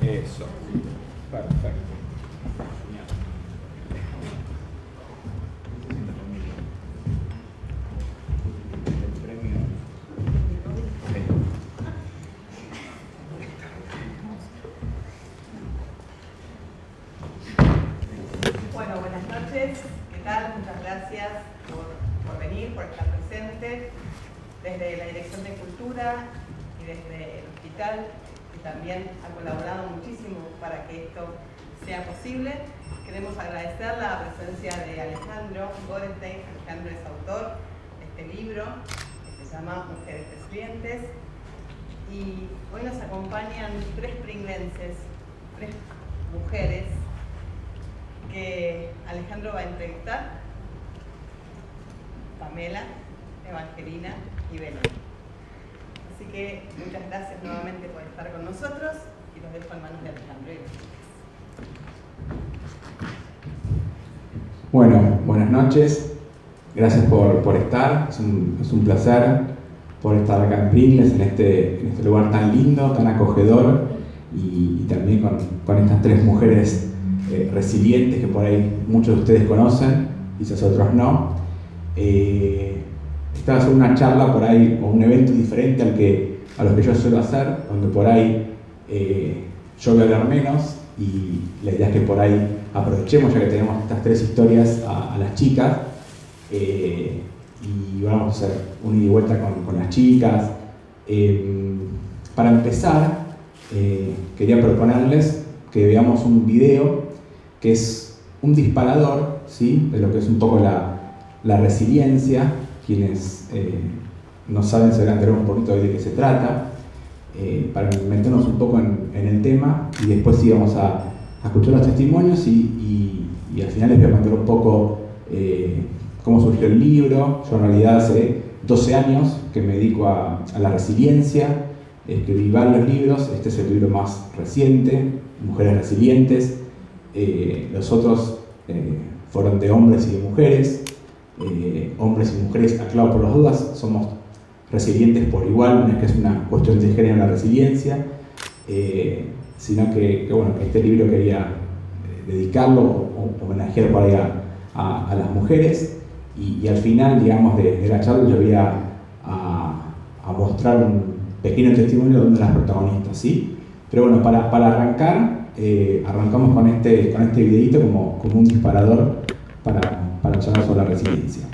Eso. Perfecto. Bueno, buenas noches. ¿Qué tal? Muchas gracias por venir, por estar presente. Desde la Dirección de Cultura y desde el hospital, que también ha colaborado muchísimo para que esto sea posible. Queremos agradecer la presencia de Alejandro Gorenstein. Alejandro es autor de este libro que se llama Mujeres Resilientes. Y hoy nos acompañan tres pringlenses, tres mujeres que Alejandro va a entrevistar: Pamela, Evangelina y Belén. Así que muchas gracias nuevamente por estar con nosotros y los dejo en manos de Alejandro. Bueno, buenas noches. Gracias por estar. Es un placer por estar acá en Pringles, en este lugar tan lindo, tan acogedor y también con estas tres mujeres resilientes que por ahí muchos de ustedes conocen, quizás otros no. Esta va a ser una charla por ahí, o un evento diferente a los que yo suelo hacer, donde por ahí yo voy a hablar menos y la idea es que por ahí aprovechemos, ya que tenemos estas tres historias, a las chicas y vamos a hacer un ida y vuelta con las chicas. Para empezar, quería proponerles que veamos un video que es un disparador, ¿sí?, de lo que es un poco la resiliencia. Quienes no saben se van a enterar un poquito de qué se trata, para meternos un poco en el tema, y después sí vamos a escuchar los testimonios y al final les voy a contar un poco cómo surgió el libro. Yo en realidad hace 12 años que me dedico a la resiliencia, escribí varios libros. Este es el libro más reciente, Mujeres Resilientes. Los otros fueron de hombres y de mujeres. Hombres y mujeres, aclaro por las dudas, somos resilientes por igual, no es que es una cuestión de género la resiliencia, sino que bueno, este libro quería dedicarlo o homenajear por ahí a las mujeres, y al final, digamos, de la charla yo voy a mostrar un pequeño testimonio de una de las protagonistas, ¿sí? Pero bueno, para arrancar, arrancamos con este videito como un disparador para charlar sobre la resiliencia.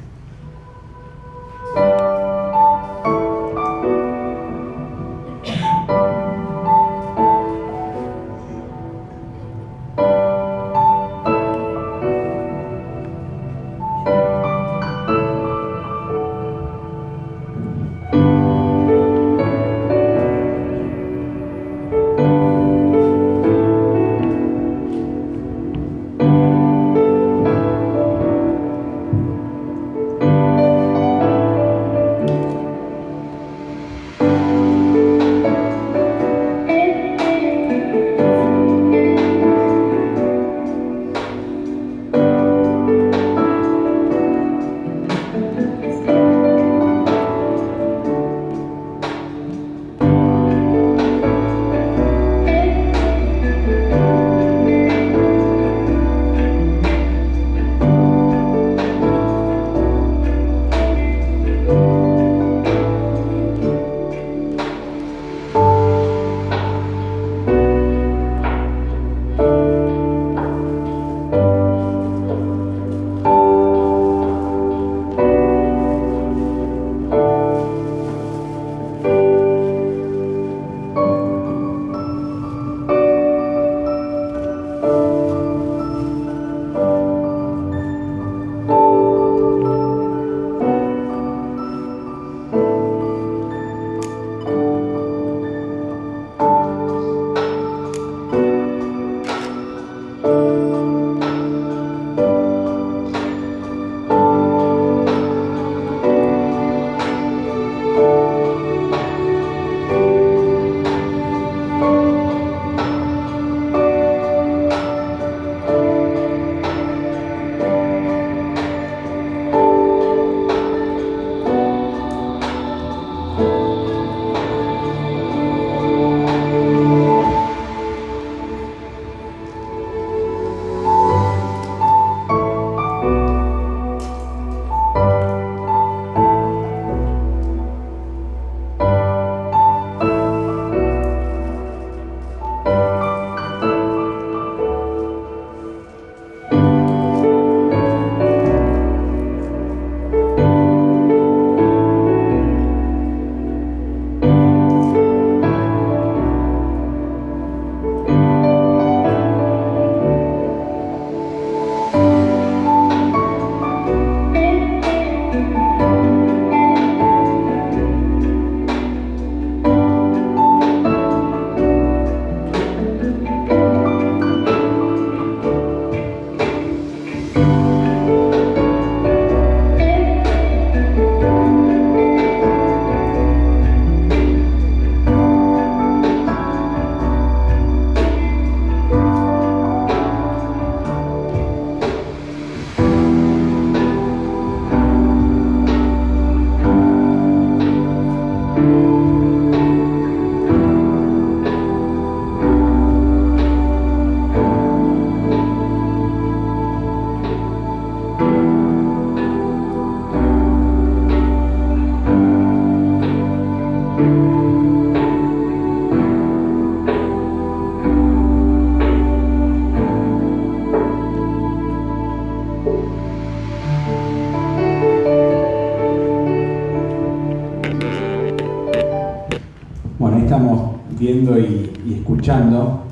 viendo y escuchando,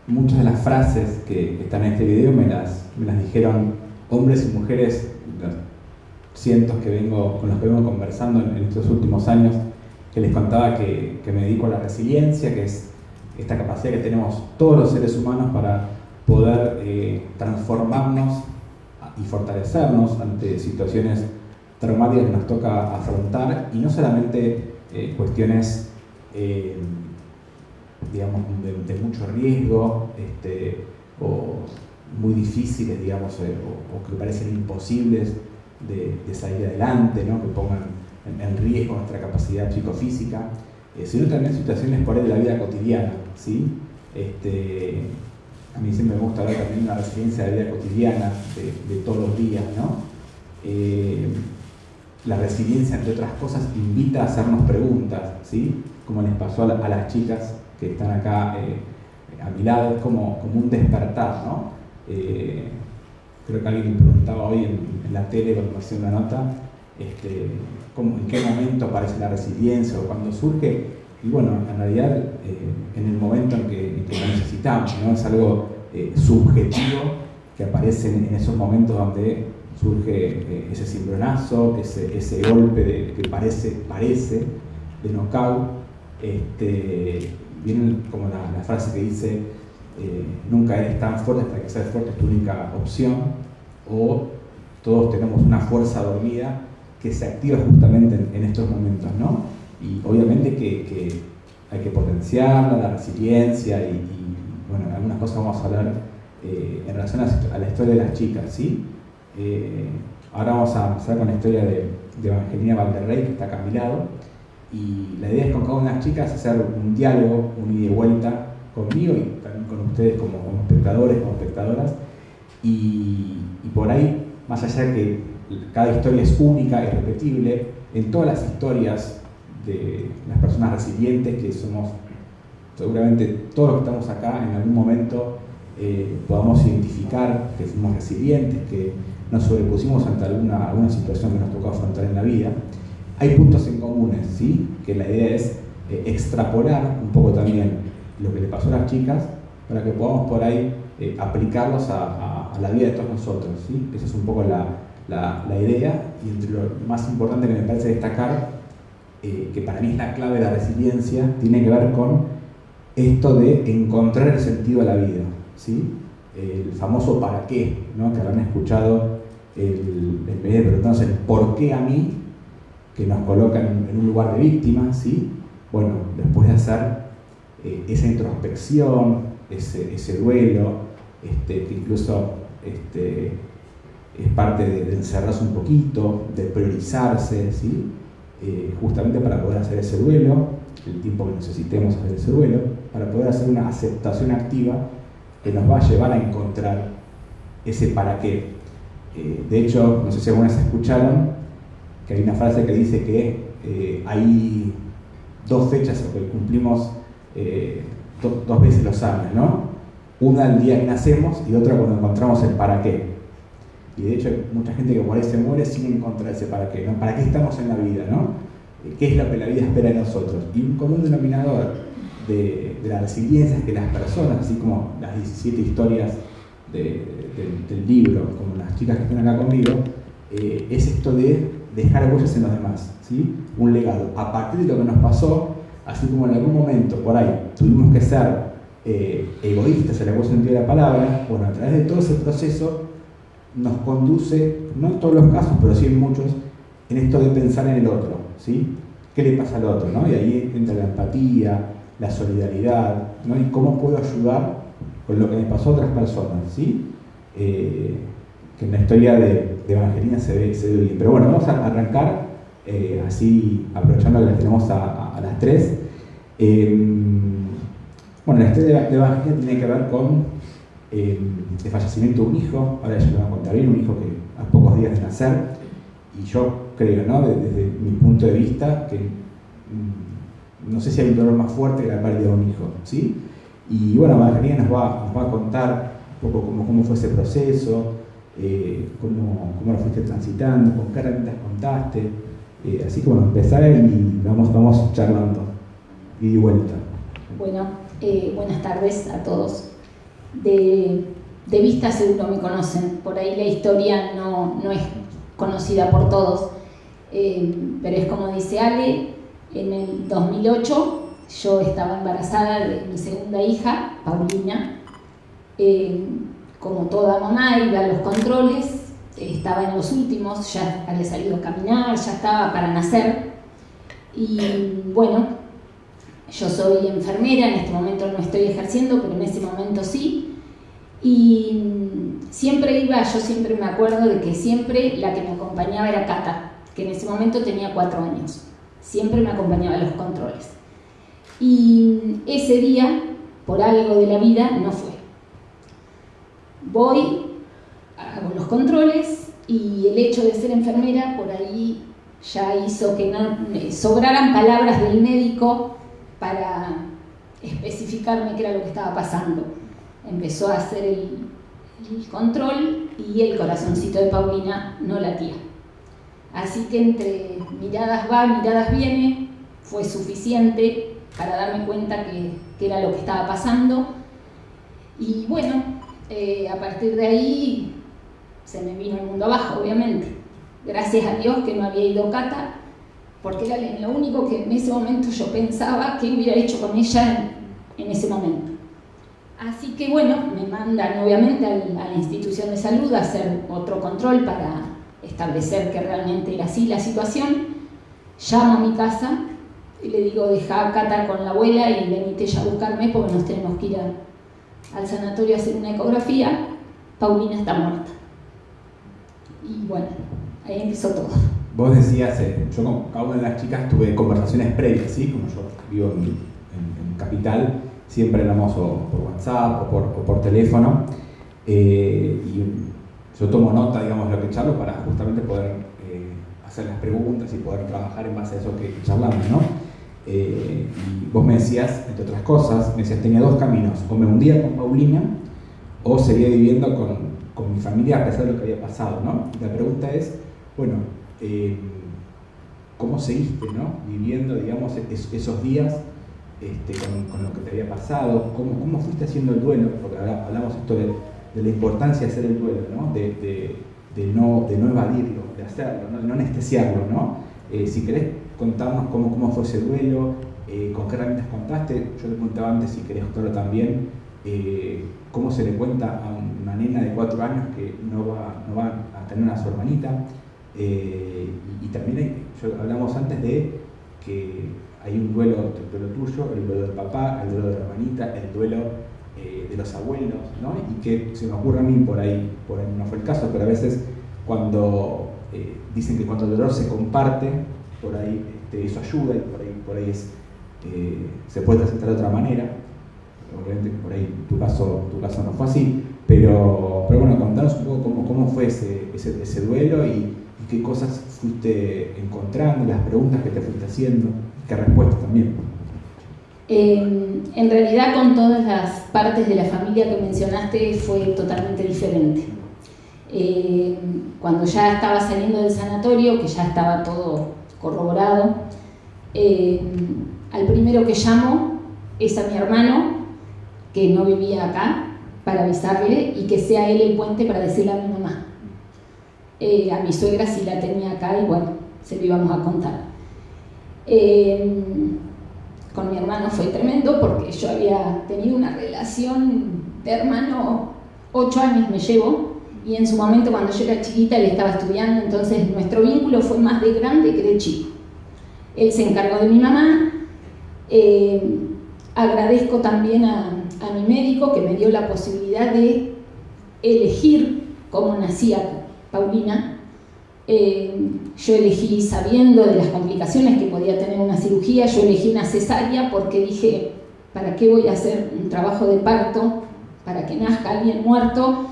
muchas de las frases que están en este video me las dijeron hombres y mujeres, los cientos con los que vengo conversando en estos últimos años, que les contaba que me dedico a la resiliencia, que es esta capacidad que tenemos todos los seres humanos para poder transformarnos y fortalecernos ante situaciones traumáticas que nos toca afrontar, y no solamente cuestiones digamos de mucho riesgo o muy difíciles, digamos, o que parecen imposibles de salir adelante, ¿no? Que pongan en riesgo nuestra capacidad psicofísica, sino también situaciones por ahí de la vida cotidiana, ¿sí? A mí siempre me gusta hablar también de una resiliencia de la vida cotidiana, de todos los días, ¿no? La resiliencia, entre otras cosas, invita a hacernos preguntas, ¿sí? Como les pasó a las chicas que están acá a mi lado, es como un despertar, ¿no? Creo que alguien me preguntaba hoy en la tele cuando me hacía una nota, en qué momento aparece la resiliencia o cuándo surge, y bueno, en realidad en el momento en que lo necesitamos, ¿no? Es algo subjetivo que aparece en esos momentos donde surge ese cimbronazo, ese golpe que parece de knockout. Viene como la frase que dice nunca eres tan fuerte hasta que seas fuerte, es tu única opción, o todos tenemos una fuerza dormida que se activa justamente en estos momentos, ¿no? Y obviamente que hay que potenciarla, la resiliencia y bueno, algunas cosas vamos a hablar en relación a la historia de las chicas, ¿sí? Ahora vamos a empezar con la historia de Evangelina Valderrey, que está acá a mi lado, y la idea es con cada una de las chicas hacer un diálogo, un ida y vuelta conmigo y también con ustedes como espectadores, como espectadoras, y por ahí, más allá de que cada historia es única y repetible, en todas las historias de las personas resilientes, que somos seguramente todos los que estamos acá, en algún momento podamos identificar que fuimos resilientes, que nos sobrepusimos ante alguna situación que nos tocó afrontar en la vida. Hay puntos en comunes, ¿sí? Que la idea es extrapolar un poco también lo que le pasó a las chicas para que podamos por ahí aplicarlos a la vida de todos nosotros, ¿sí? Esa es un poco la idea, y entre lo más importante que me parece destacar, que para mí es la clave de la resiliencia, tiene que ver con esto de encontrar el sentido a la vida, ¿sí? El famoso para qué, ¿no? Que habrán escuchado en vez de preguntarnos el por qué a mí, que nos colocan en un lugar de víctima, ¿sí? Bueno, después de hacer esa introspección, ese duelo, que incluso es parte de encerrarse un poquito, de priorizarse, ¿sí? Justamente para poder hacer ese duelo, el tiempo que necesitemos hacer ese duelo, para poder hacer una aceptación activa que nos va a llevar a encontrar ese para qué. De hecho, no sé si algunas escucharon que hay una frase que dice que hay dos fechas que cumplimos dos veces los años, ¿no? Una el día que nacemos y otra cuando encontramos el para qué. Y de hecho hay mucha gente que por ahí se muere sin encontrar ese para qué, ¿no? ¿Para qué estamos en la vida, no? ¿Qué es lo que la vida espera de nosotros? Y un común denominador de la resiliencia es que las personas, así como las 17 historias del libro, como las chicas que están acá conmigo, es esto de dejar huellas en los demás, ¿sí? Un legado. A partir de lo que nos pasó, así como en algún momento por ahí tuvimos que ser egoístas en el buen sentido de la palabra, bueno, a través de todo ese proceso nos conduce, no en todos los casos, pero sí en muchos, en esto de pensar en el otro, ¿sí? ¿Qué le pasa al otro, ¿no? Y ahí entra la empatía, la solidaridad, ¿no? Y cómo puedo ayudar con lo que me pasó a otras personas, ¿sí? Que en la historia de Evangelina se ve bien. Pero bueno, vamos a arrancar así, aprovechando que las tenemos a las tres. Bueno, la historia de Evangelina tiene que ver con el fallecimiento de un hijo. Ahora ella lo va a contar bien, un hijo que a pocos días de nacer. Y yo creo, ¿no? Desde mi punto de vista, que no sé si hay un dolor más fuerte que la pérdida de un hijo, ¿sí? Y bueno, Evangelina nos va a contar un poco cómo fue ese proceso, cómo lo fuiste transitando, con qué herramientas contaste. Así que bueno, empezar y vamos charlando. ida y vuelta. Bueno, buenas tardes a todos. De vista seguro me conocen, por ahí la historia no es conocida por todos, pero es como dice Ale, en el 2008 yo estaba embarazada de mi segunda hija, Paulina. Como toda mamá iba a los controles, estaba en los últimos, ya había salido a caminar, ya estaba para nacer. Y bueno, yo soy enfermera, en este momento no estoy ejerciendo, pero en ese momento sí. Y siempre iba, yo siempre me acuerdo de que siempre la que me acompañaba era Cata, que en ese momento tenía 4 años. Siempre me acompañaba a los controles. Y ese día, por algo de la vida, no fue. Voy, hago los controles y el hecho de ser enfermera por ahí ya hizo que no sobraran palabras del médico para especificarme qué era lo que estaba pasando. Empezó a hacer el control y el corazoncito de Paulina no latía. Así que entre miradas va, miradas viene, fue suficiente para darme cuenta que era lo que estaba pasando. Y bueno, a partir de ahí se me vino el mundo abajo, obviamente. Gracias a Dios que no había ido Cata, porque era lo único que en ese momento yo pensaba que hubiera hecho con ella en ese momento. Así que bueno, me mandan obviamente a la institución de salud a hacer otro control para establecer que realmente era así la situación. Llamo a mi casa y le digo, deja a Cata con la abuela y venite ya a buscarme porque nos tenemos que ir al sanatorio a hacer una ecografía. Paulina está muerta. Y bueno, ahí empezó todo. Vos decías, yo con cada una de las chicas tuve conversaciones previas, ¿sí? Como yo vivo en Capital, siempre hablamos o por WhatsApp o por teléfono, y yo tomo nota, digamos, de lo que charlo para justamente poder hacer las preguntas y poder trabajar en base a eso que charlamos, ¿no? Y vos me decías, entre otras cosas, me decías, tenía 2 caminos, o me hundía con Paulina o seguía viviendo con mi familia a pesar de lo que había pasado, ¿no? Y la pregunta es, bueno, ¿cómo seguiste, ¿no? Viviendo, digamos, esos días con lo que te había pasado? ¿Cómo fuiste haciendo el duelo? Porque hablamos esto de la importancia de hacer el duelo, ¿no? De no evadirlo, de hacerlo, ¿no? De no anestesiarlo, ¿no? Si querés contarnos cómo fue ese duelo, con qué herramientas contaste. Yo te preguntaba antes, si querés contarlo también, cómo se le cuenta a una nena de 4 años que no va a tener a su hermanita. Y también hablamos antes de que hay un duelo tuyo, el duelo del papá, el duelo de la hermanita, el duelo de los abuelos, ¿no? Y que se me ocurre a mí, por ahí no fue el caso, pero a veces cuando dicen que cuando el dolor se comparte, por ahí eso ayuda y por ahí se puede presentar de otra manera. Obviamente por ahí tu caso no fue así, pero bueno, contanos un poco cómo fue ese duelo y qué cosas fuiste encontrando, las preguntas que te fuiste haciendo, qué respuestas también. En realidad, con todas las partes de la familia que mencionaste fue totalmente diferente. Cuando ya estaba saliendo del sanatorio, que ya estaba todo corroborado, al primero que llamo es a mi hermano, que no vivía acá, para avisarle y que sea él el puente para decirle a mi mamá. A mi suegra sí la tenía acá y bueno, se lo íbamos a contar. Con mi hermano fue tremendo porque yo había tenido una relación de hermano, 8 años me llevo, y en su momento cuando yo era chiquita él estaba estudiando, entonces nuestro vínculo fue más de grande que de chico. Él se encargó de mi mamá. Agradezco también a mi médico que me dio la posibilidad de elegir cómo nacía Paulina. Yo elegí, sabiendo de las complicaciones que podía tener una cirugía, yo elegí una cesárea porque dije, ¿para qué voy a hacer un trabajo de parto para que nazca alguien muerto?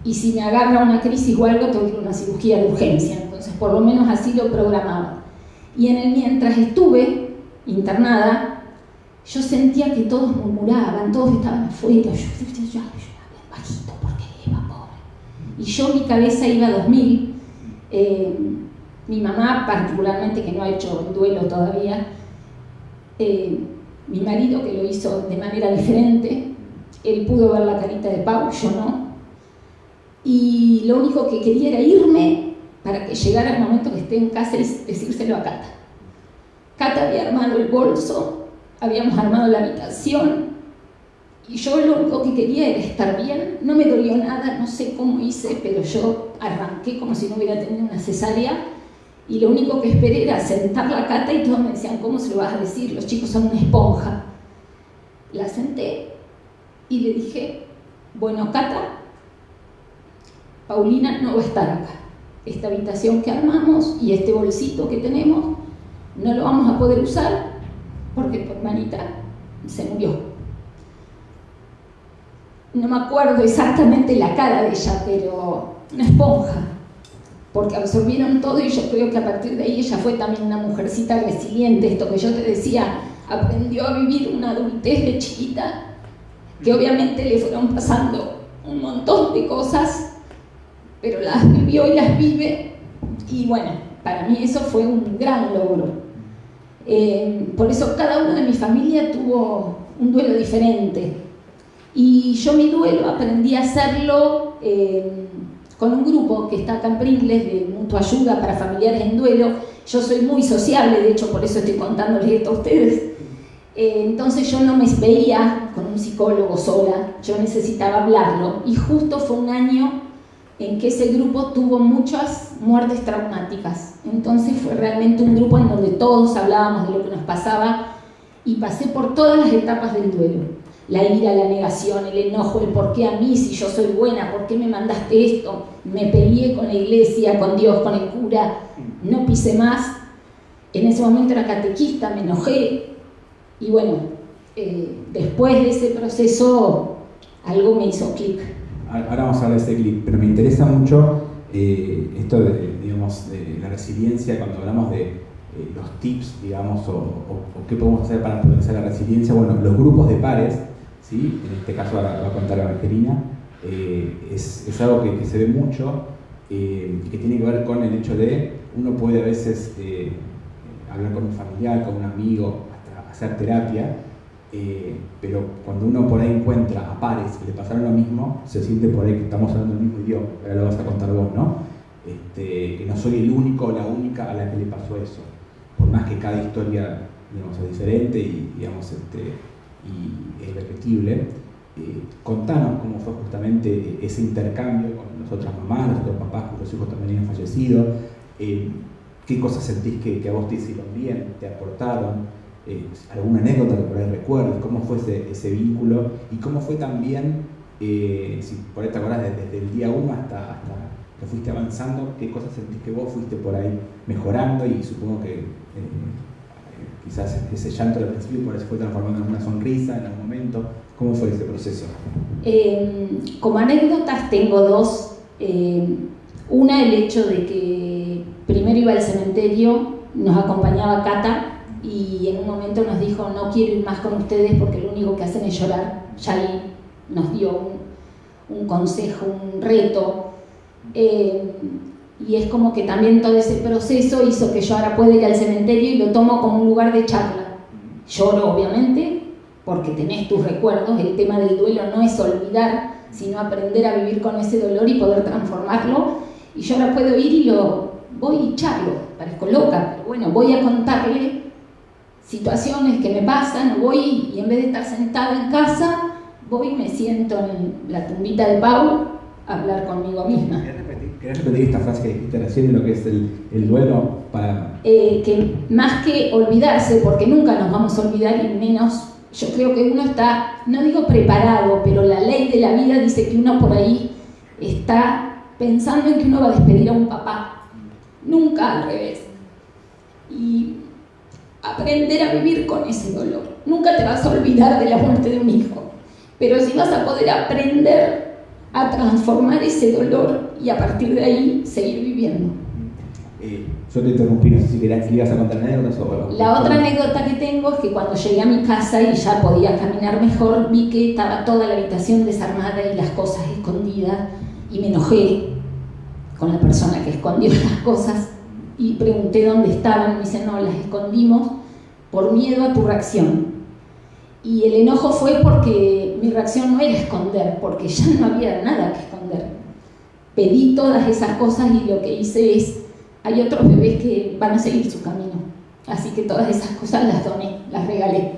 Y si me agarra una crisis o algo, tengo que ir a una cirugía de urgencia. Entonces, por lo menos así lo programaba. Y mientras estuve internada, yo sentía que todos murmuraban, todos estaban afuera. Yo bajito porque iba pobre. Y yo, mi cabeza iba a 2000. Mi mamá, particularmente, que no ha hecho duelo todavía, mi marido, que lo hizo de manera diferente. Él pudo ver la carita de Pau, yo no. Y lo único que quería era irme para que llegara el momento que esté en casa y decírselo a Cata. Cata había armado el bolso, habíamos armado la habitación y yo lo único que quería era estar bien. No me dolió nada, no sé cómo hice, pero yo arranqué como si no hubiera tenido una cesárea y lo único que esperé era sentar la Cata y todos me decían, ¿cómo se lo vas a decir? Los chicos son una esponja. La senté y le dije, bueno, Cata, Paulina no va a estar acá. Esta habitación que armamos y este bolsito que tenemos no lo vamos a poder usar porque tu hermanita se murió. No me acuerdo exactamente la cara de ella, pero una esponja, porque absorbieron todo y yo creo que a partir de ahí ella fue también una mujercita resiliente, esto que yo te decía, aprendió a vivir una adultez de chiquita, que obviamente le fueron pasando un montón de cosas, pero las vivió y las vive, y bueno, para mí eso fue un gran logro. Por eso cada uno de mi familia tuvo un duelo diferente, y yo mi duelo aprendí a hacerlo con un grupo que está acá en Pringles de Mutua Ayuda para familiares en duelo. Yo soy muy sociable, de hecho por eso estoy contándoles esto a ustedes. Entonces yo no me veía con un psicólogo sola, yo necesitaba hablarlo, y justo fue un año en que ese grupo tuvo muchas muertes traumáticas. Entonces fue realmente un grupo en donde todos hablábamos de lo que nos pasaba y pasé por todas las etapas del duelo. La ira, la negación, el enojo, el por qué a mí, si yo soy buena, por qué me mandaste esto, me peleé con la iglesia, con Dios, con el cura, no pisé más. En ese momento era catequista, me enojé y bueno, después de ese proceso algo me hizo clic. Ahora vamos a hablar de ese clip, pero me interesa mucho esto de, digamos, de la resiliencia, cuando hablamos de los tips, digamos, o qué podemos hacer para potenciar la resiliencia. Bueno, los grupos de pares, ¿sí? En este caso ahora va a contar Evangelina, es algo que se ve mucho y que tiene que ver con el hecho de uno puede a veces hablar con un familiar, con un amigo, hasta hacer terapia. Pero cuando uno por ahí encuentra a pares que le pasaron lo mismo, se siente por ahí que estamos hablando el mismo idioma. Ahora lo vas a contar vos, ¿no? Que no soy el único o la única a la que le pasó eso, por más que cada historia, digamos, es diferente y, digamos, y es repetible. Contanos cómo fue justamente ese intercambio con las otras mamás, los otros papás cuyos hijos también habían fallecido. ¿Qué cosas sentís que a vos te hicieron bien, te aportaron? ¿Alguna anécdota que por ahí recuerdes? ¿Cómo fue ese vínculo? Y cómo fue también, si por ahí te acordás, desde el día 1 hasta que fuiste avanzando, qué cosas sentís que vos fuiste por ahí mejorando, y supongo que quizás ese llanto al principio por eso fue transformando en una sonrisa en algún momento. ¿Cómo fue ese proceso? Como anécdotas tengo dos. Una, el hecho de que primero iba al cementerio, nos acompañaba Cata, y en un momento nos dijo, no quiero ir más con ustedes porque lo único que hacen es llorar. Ya ahí nos dio un consejo, un reto, y es como que también todo ese proceso hizo que yo ahora pueda ir al cementerio y lo tomo como un lugar de charla. Lloro obviamente porque tenés tus recuerdos, el tema del duelo no es olvidar, sino aprender a vivir con ese dolor y poder transformarlo, y yo ahora puedo ir y lo voy y charlo, parezco loca, pero bueno, voy a contarle situaciones que me pasan, voy y en vez de estar sentada en casa, voy y me siento en la tumbita de Pau a hablar conmigo misma. ¿Querés repetir esta frase que dijiste recién de lo que es el duelo? Que más que olvidarse, porque nunca nos vamos a olvidar, y menos, yo creo que uno está, no digo preparado, pero la ley de la vida dice que uno por ahí está pensando en que uno va a despedir a un papá, nunca al revés. Y aprender a vivir con ese dolor. Nunca te vas a olvidar de la muerte de un hijo, pero sí vas a poder aprender a transformar ese dolor y a partir de ahí seguir viviendo. Yo te interrumpí, no sé si querías a contar anécdotas o... La otra anécdota que tengo es que cuando llegué a mi casa y ya podía caminar mejor, vi que estaba toda la habitación desarmada y las cosas escondidas, y me enojé con la persona que escondió las cosas y pregunté dónde estaban, y me dicen, no, las escondimos por miedo a tu reacción. Y el enojo fue porque mi reacción no era esconder, porque ya no había nada que esconder. Pedí todas esas cosas y lo que hice es, hay otros bebés que van a seguir su camino, así que todas esas cosas las doné, las regalé.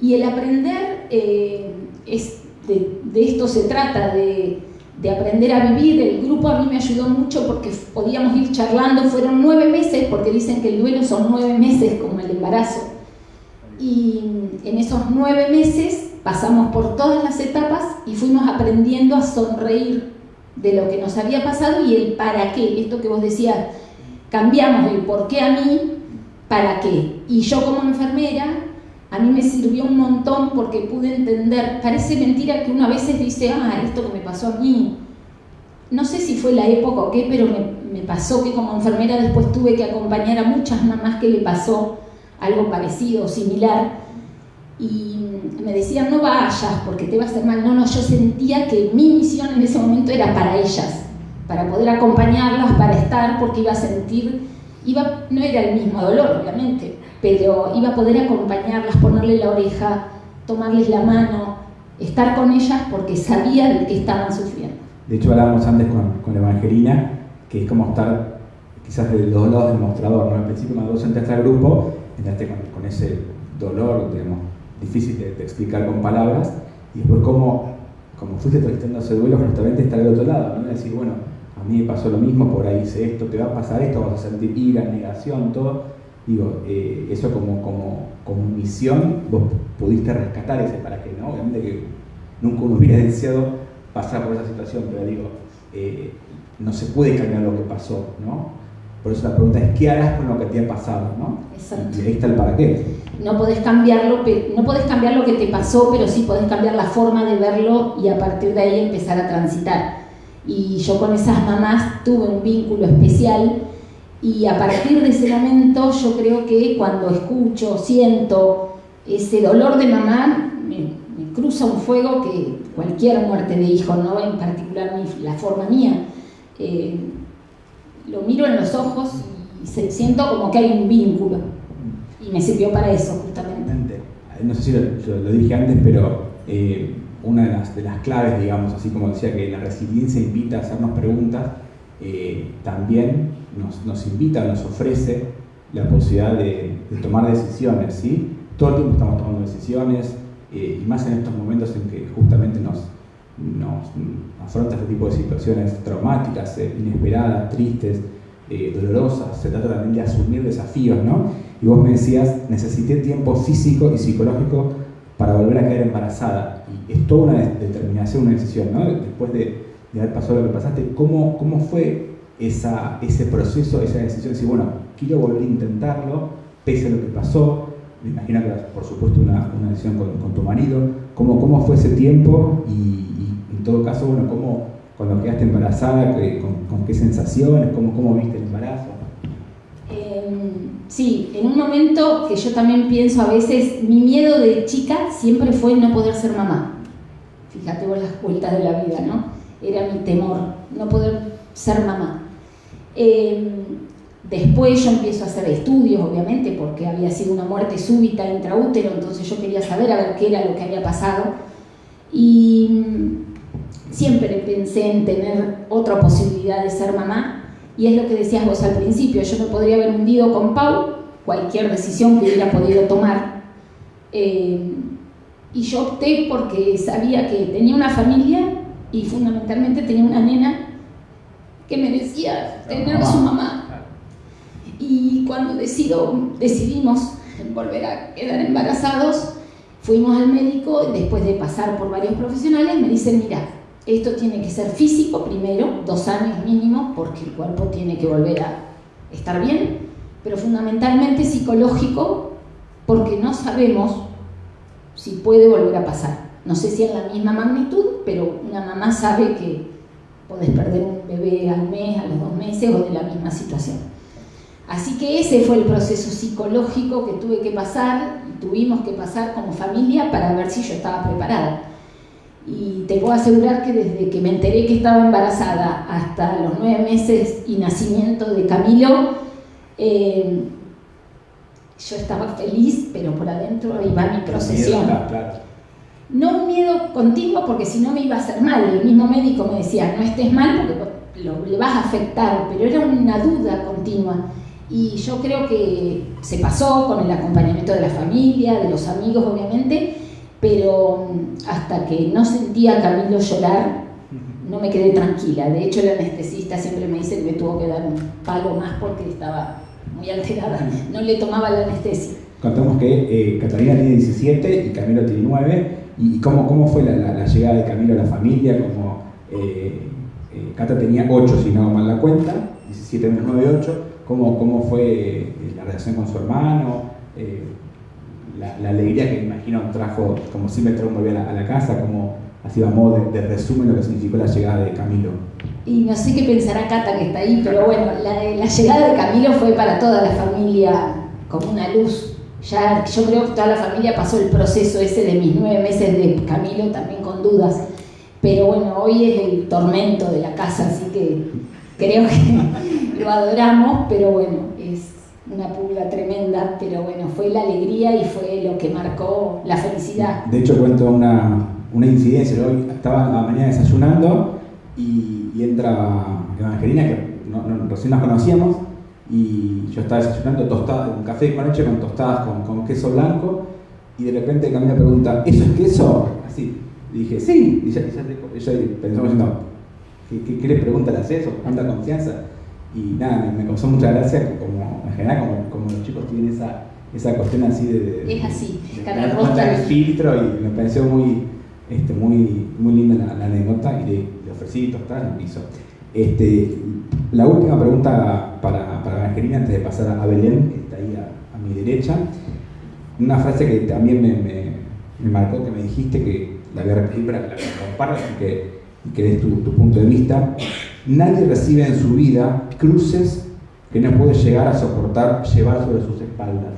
Y el aprender, de esto se trata, de aprender a vivir. El grupo a mí me ayudó mucho porque podíamos ir charlando, fueron 9 meses, porque dicen que el duelo son 9 meses como el embarazo. Y en esos 9 meses pasamos por todas las etapas y fuimos aprendiendo a sonreír de lo que nos había pasado y el para qué. Esto que vos decías, cambiamos el por qué a mí, para qué. Y yo como enfermera, a mí me sirvió un montón porque pude entender. Parece mentira que uno a veces dice, esto que me pasó a mí. No sé si fue la época o qué, pero me pasó que como enfermera después tuve que acompañar a muchas mamás que le pasó algo parecido, similar, y me decían, no vayas porque te va a hacer mal. No, yo sentía que mi misión en ese momento era para ellas, para poder acompañarlas, para estar, porque iba a sentir, no era el mismo dolor, obviamente, pero iba a poder acompañarlas, ponerle la oreja, tomarles la mano, estar con ellas porque sabía de qué estaban sufriendo. De hecho, hablábamos antes con Evangelina, que es como estar quizás de los dos lados del mostrador, ¿no? Al principio, cuando vos entraste al grupo, entraste con ese dolor, digamos, difícil de explicar con palabras, y después como fuiste transitando ese duelo, justamente estar del otro lado, ¿no? Decir, bueno, a mí me pasó lo mismo, por ahí hice esto, te va a pasar esto, vas a sentir ira, negación, todo. Digo, eso como misión, vos pudiste rescatar ese para qué, ¿no? Obviamente que nunca uno hubiera deseado pasar por esa situación, pero digo, no se puede cambiar lo que pasó, ¿no? Por eso la pregunta es, ¿qué harás con lo que te ha pasado, ¿no? Exacto. Y ahí está el para qué. No podés cambiar lo que te pasó, pero sí podés cambiar la forma de verlo y a partir de ahí empezar a transitar. Y yo con esas mamás tuve un vínculo especial y a partir de ese momento yo creo que cuando escucho, siento ese dolor de mamá, me cruza un fuego que cualquier muerte de hijo, no en particular la forma mía, lo miro en los ojos y siento como que hay un vínculo y me sirvió para eso justamente. No sé si lo dije antes, pero una de las claves, digamos, así como decía que la resiliencia invita a hacernos preguntas, también nos invita, nos ofrece la posibilidad de tomar decisiones, ¿sí? Todo el tiempo estamos tomando decisiones, y más en estos momentos en que justamente nos afronta este tipo de situaciones traumáticas, inesperadas, tristes, dolorosas. Se trata también de asumir desafíos, ¿no? Y vos me decías, necesité tiempo físico y psicológico para volver a caer embarazada. Y es toda una determinación, una decisión, ¿no? Después de haber pasado lo que pasaste, ¿cómo fue ese proceso, esa decisión? Decir, bueno, quiero volver a intentarlo, pese a lo que pasó. Me imagino que por supuesto una decisión con tu marido. ¿Cómo fue ese tiempo? Y en todo caso, bueno, cuando quedaste embarazada, con qué sensaciones, cómo viste el embarazo. Sí, en un momento que yo también pienso a veces, mi miedo de chica siempre fue no poder ser mamá. Fíjate vos las vueltas de la vida, ¿no? Era mi temor, no poder ser mamá. Después yo empiezo a hacer estudios, obviamente, porque había sido una muerte súbita intraútero, entonces yo quería saber a ver qué era lo que había pasado. Y siempre pensé en tener otra posibilidad de ser mamá, y es lo que decías vos al principio, yo me podría haber hundido con Pau, cualquier decisión que hubiera podido tomar, y yo opté porque sabía que tenía una familia y fundamentalmente tenía una nena que merecía tener su mamá. Y cuando decidimos volver a quedar embarazados, fuimos al médico, después de pasar por varios profesionales, me dicen, mira, esto tiene que ser físico primero, 2 años mínimo, porque el cuerpo tiene que volver a estar bien, pero fundamentalmente psicológico, porque no sabemos si puede volver a pasar. No sé si en la misma magnitud, pero una mamá sabe que podés perder un bebé al mes, a los 2 meses o de la misma situación. Así que ese fue el proceso psicológico que tuve que pasar, tuvimos que pasar como familia para ver si yo estaba preparada. Y te puedo asegurar que desde que me enteré que estaba embarazada hasta los 9 meses y nacimiento de Camilo, yo estaba feliz, pero por adentro iba mi procesión. Claro. No un miedo continuo, porque si no me iba a hacer mal. El mismo médico me decía, no estés mal porque le vas a afectar, pero era una duda continua. Y yo creo que se pasó con el acompañamiento de la familia, de los amigos obviamente, pero hasta que no sentía a Camilo llorar, no me quedé tranquila. De hecho, el anestesista siempre me dice que me tuvo que dar un palo más porque estaba muy alterada, no le tomaba la anestesia. Contamos que Catalina tiene 17 y Camilo tiene 9. ¿Y cómo fue la llegada de Camilo a la familia? Cata tenía 8, si no hago mal la cuenta, 17 menos 9, 8. ¿Cómo fue la relación con su hermano? La alegría que me imagino trajo, como siempre trajo muy bien a la casa, como así a modo de resumen lo que significó la llegada de Camilo. Y no sé qué pensará Cata que está ahí, pero bueno, la llegada de Camilo fue para toda la familia como una luz. Ya yo creo que toda la familia pasó el proceso ese de mis 9 meses de Camilo también con dudas, pero bueno, hoy es el tormento de la casa, así que creo que lo adoramos, pero bueno, es una pulga tremenda, pero bueno, fue la alegría y fue lo que marcó la felicidad. De hecho cuento una incidencia, ¿no? Estaba a la mañana desayunando y entra Evangelina, que recién nos conocíamos, y yo estaba desayunando tostadas, un café con leche con tostadas con queso blanco, y de repente Camila pregunta, ¿eso es queso? Así, y dije, sí, y ella pensó diciendo, ¿qué le pregunta le haces? ¿O cuánta confianza? Y nada, me causó mucha gracia, como en general, como los chicos tienen esa cuestión así es así, cada rostro el filtro, y me pareció muy linda la anécdota, y le ofrecí tostadas, lo quiso. La última pregunta para Evangelina antes de pasar a Belén, que está ahí a mi derecha. Una frase que también me marcó, que me dijiste, que la voy a repetir para que la compartas y que des tu punto de vista. Nadie recibe en su vida cruces que no puede llegar a soportar llevar sobre sus espaldas.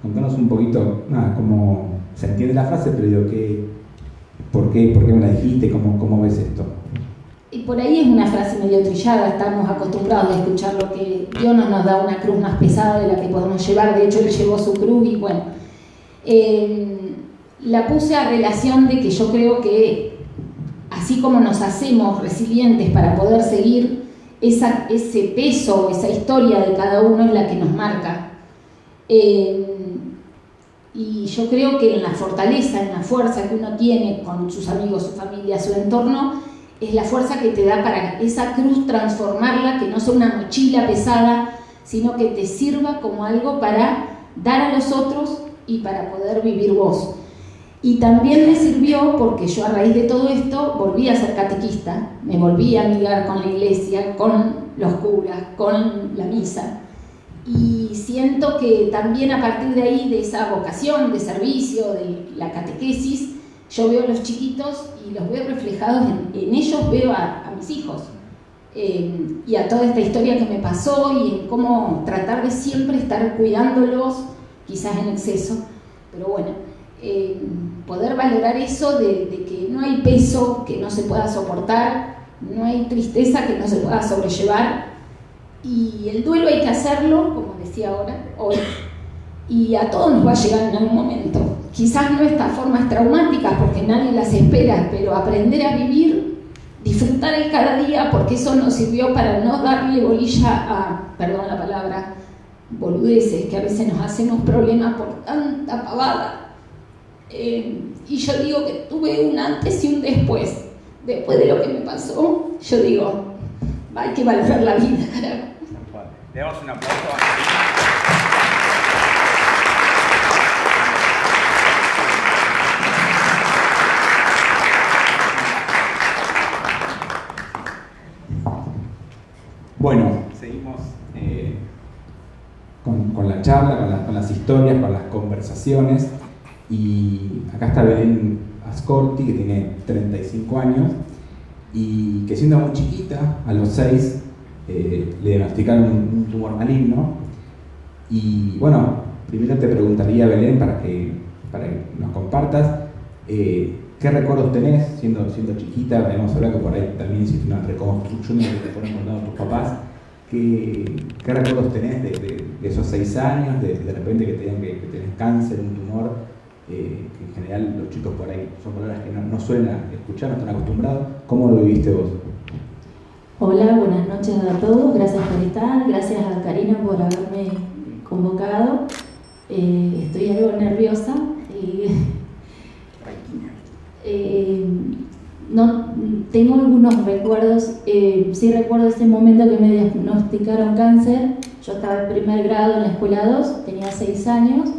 Contanos un poquito, cómo se entiende la frase, pero digo, ¿por qué me la dijiste? ¿Cómo ves esto? Y por ahí es una frase medio trillada, estamos acostumbrados a escuchar lo que Dios no nos da una cruz más pesada de la que podemos llevar. De hecho, Él llevó su cruz y bueno, la puse a relación de que yo creo que así como nos hacemos resilientes para poder seguir, ese peso, esa historia de cada uno es la que nos marca. Y yo creo que en la fortaleza, en la fuerza que uno tiene con sus amigos, su familia, su entorno, es la fuerza que te da para esa cruz transformarla, que no sea una mochila pesada, sino que te sirva como algo para dar a los otros y para poder vivir vos. Y también me sirvió porque yo a raíz de todo esto volví a ser catequista, me volví a amigar con la iglesia, con los curas, con la misa. Y siento que también a partir de ahí, de esa vocación de servicio, de la catequesis, yo veo a los chiquitos y los veo reflejados en ellos, veo a mis hijos. Y a toda esta historia que me pasó y en cómo tratar de siempre estar cuidándolos, quizás en exceso, pero bueno, poder valorar eso de que no hay peso que no se pueda soportar, no hay tristeza que no se pueda sobrellevar, y el duelo hay que hacerlo, como decía hoy, y a todos nos va a llegar en algún momento. Quizás no estas formas traumáticas porque nadie las espera, pero aprender a vivir, disfrutar el cada día, porque eso nos sirvió para no darle bolilla a, perdón la palabra, boludeces, que a veces nos hacemos problemas por tanta pavada. Y yo digo que tuve un antes y un después. Después de lo que me pasó, yo digo, hay que valorar la vida, carajo. Le damos un aplauso a... Bueno, seguimos con la charla, con las historias, con las conversaciones. Y acá está Belén Ascorti, que tiene 35 años y que siendo muy chiquita, a los 6, le diagnosticaron un tumor maligno. Y bueno, primero te preguntaría, Belén, para que nos compartas qué recuerdos tenés siendo chiquita. Hemos hablado que por ahí también hiciste una reconstrucción de lo que te fueron contando tus papás. ¿Qué recuerdos tenés de esos 6 años, de repente que te digan que tenés cáncer, un tumor? Que en general los chicos por ahí son palabras que no suelen escuchar, no están acostumbrados. ¿Cómo lo viviste vos? Hola, buenas noches a todos, gracias por estar, gracias a Karina por haberme convocado. Estoy algo nerviosa. No, tengo algunos recuerdos, sí recuerdo ese momento que me diagnosticaron cáncer. Yo estaba en primer grado en la escuela 2, tenía 6 años.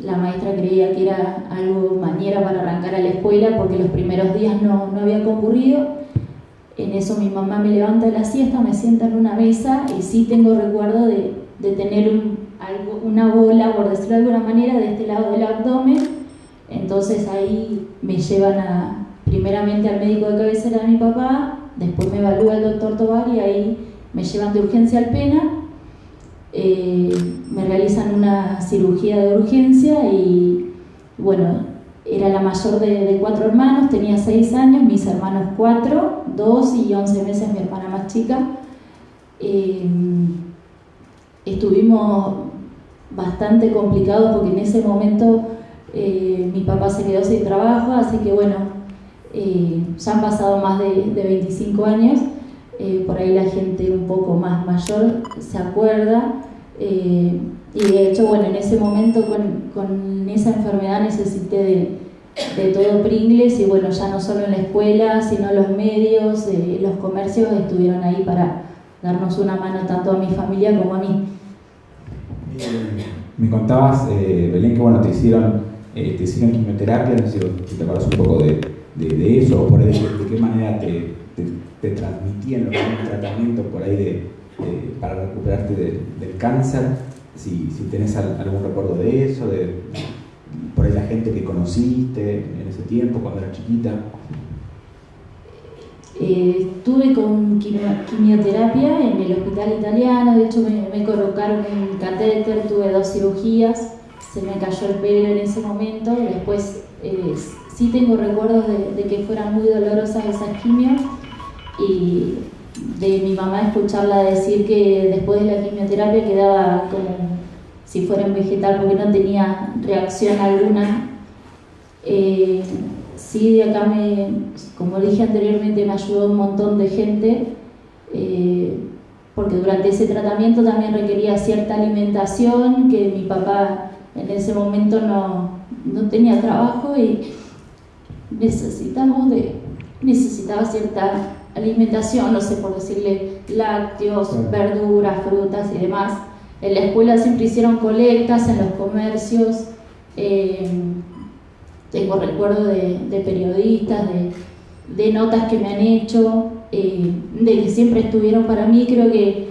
La maestra creía que era algo maniera para arrancar a la escuela porque los primeros días no había concurrido. En eso mi mamá me levanta de la siesta, me sienta en una mesa y sí tengo recuerdo de tener una bola, por decirlo de alguna manera, de este lado del abdomen. Entonces ahí me llevan primeramente al médico de cabecera de mi papá, después me evalúa el doctor Tobar y ahí me llevan de urgencia al Pena. Me realizan una cirugía de urgencia y bueno, era la mayor de 4 hermanos, tenía 6 años, mis hermanos 4, 2 y 11 meses mi hermana más chica. Estuvimos bastante complicados porque en ese momento mi papá se quedó sin trabajo, así que bueno, ya han pasado más de 25 años. Por ahí la gente un poco más mayor se acuerda, y de hecho, bueno, en ese momento con esa enfermedad necesité de todo Pringles y bueno, ya no solo en la escuela, sino los medios, los comercios estuvieron ahí para darnos una mano tanto a mi familia como a mí. Me contabas, Belén, que bueno, te hicieron quimioterapia, no sé si te acuerdas un poco de eso, o por ahí de qué manera te transmitían lo que era el tratamiento por ahí para recuperarte del cáncer, si tenés algún recuerdo de eso, por ahí la gente que conociste en ese tiempo, cuando eras chiquita. Estuve con quimioterapia en el hospital italiano, de hecho me colocaron un catéter, tuve 2 cirugías, se me cayó el pelo en ese momento, después sí tengo recuerdos de que fueran muy dolorosas esas quimios y de mi mamá escucharla decir que después de la quimioterapia quedaba como si fuera un vegetal porque no tenía reacción alguna. Sí, de acá como dije anteriormente, me ayudó un montón de gente, porque durante ese tratamiento también requería cierta alimentación, que mi papá en ese momento no tenía trabajo y necesitaba cierta alimentación, no sé, por decirle lácteos, verduras, frutas y demás. En la escuela siempre hicieron colectas, en los comercios. Tengo recuerdo de periodistas, de notas que me han hecho, de que siempre estuvieron para mí. Creo que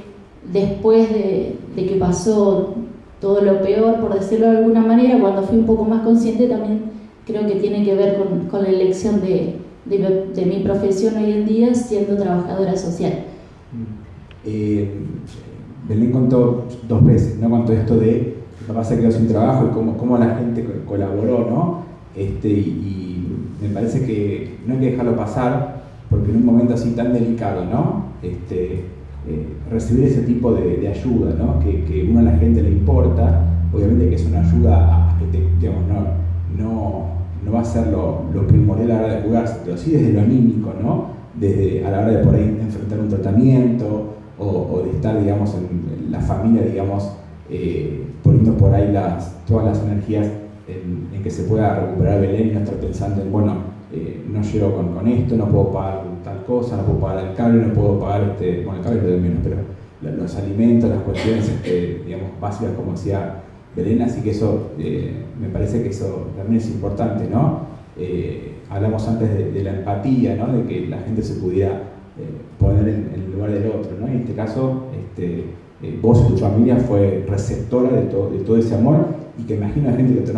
después de que pasó todo lo peor, por decirlo de alguna manera, cuando fui un poco más consciente, también creo que tiene que ver con la elección de mi profesión hoy en día, siendo trabajadora social. Belén contó 2 veces, ¿no? Contó esto de que papá se quedó sin trabajo y cómo la gente colaboró, ¿no? Y me parece que no hay que dejarlo pasar, porque en un momento así tan delicado, ¿no? Recibir ese tipo de ayuda, ¿no? Que uno a la gente le importa, obviamente que es una ayuda que digamos, no va a ser lo primordial a la hora de jugarse, pero sí desde lo anímico, ¿no? Desde a la hora de por ahí enfrentar un tratamiento o de estar, digamos, en la familia, digamos, poniendo por ahí todas las energías en que se pueda recuperar Belén y no estar pensando en, bueno, no llego con esto, no puedo pagar tal cosa, no puedo pagar el cable, no puedo pagar el cable es lo de menos, pero los alimentos, las cuestiones, digamos, básicas, como decía Belén, así que eso, me parece que eso también es importante, ¿no? Hablamos antes de la empatía, ¿no? De que la gente se pudiera poner en el lugar del otro, ¿no? Y en este caso, vos y tu familia fue receptora de todo ese amor, y que imagino a gente que te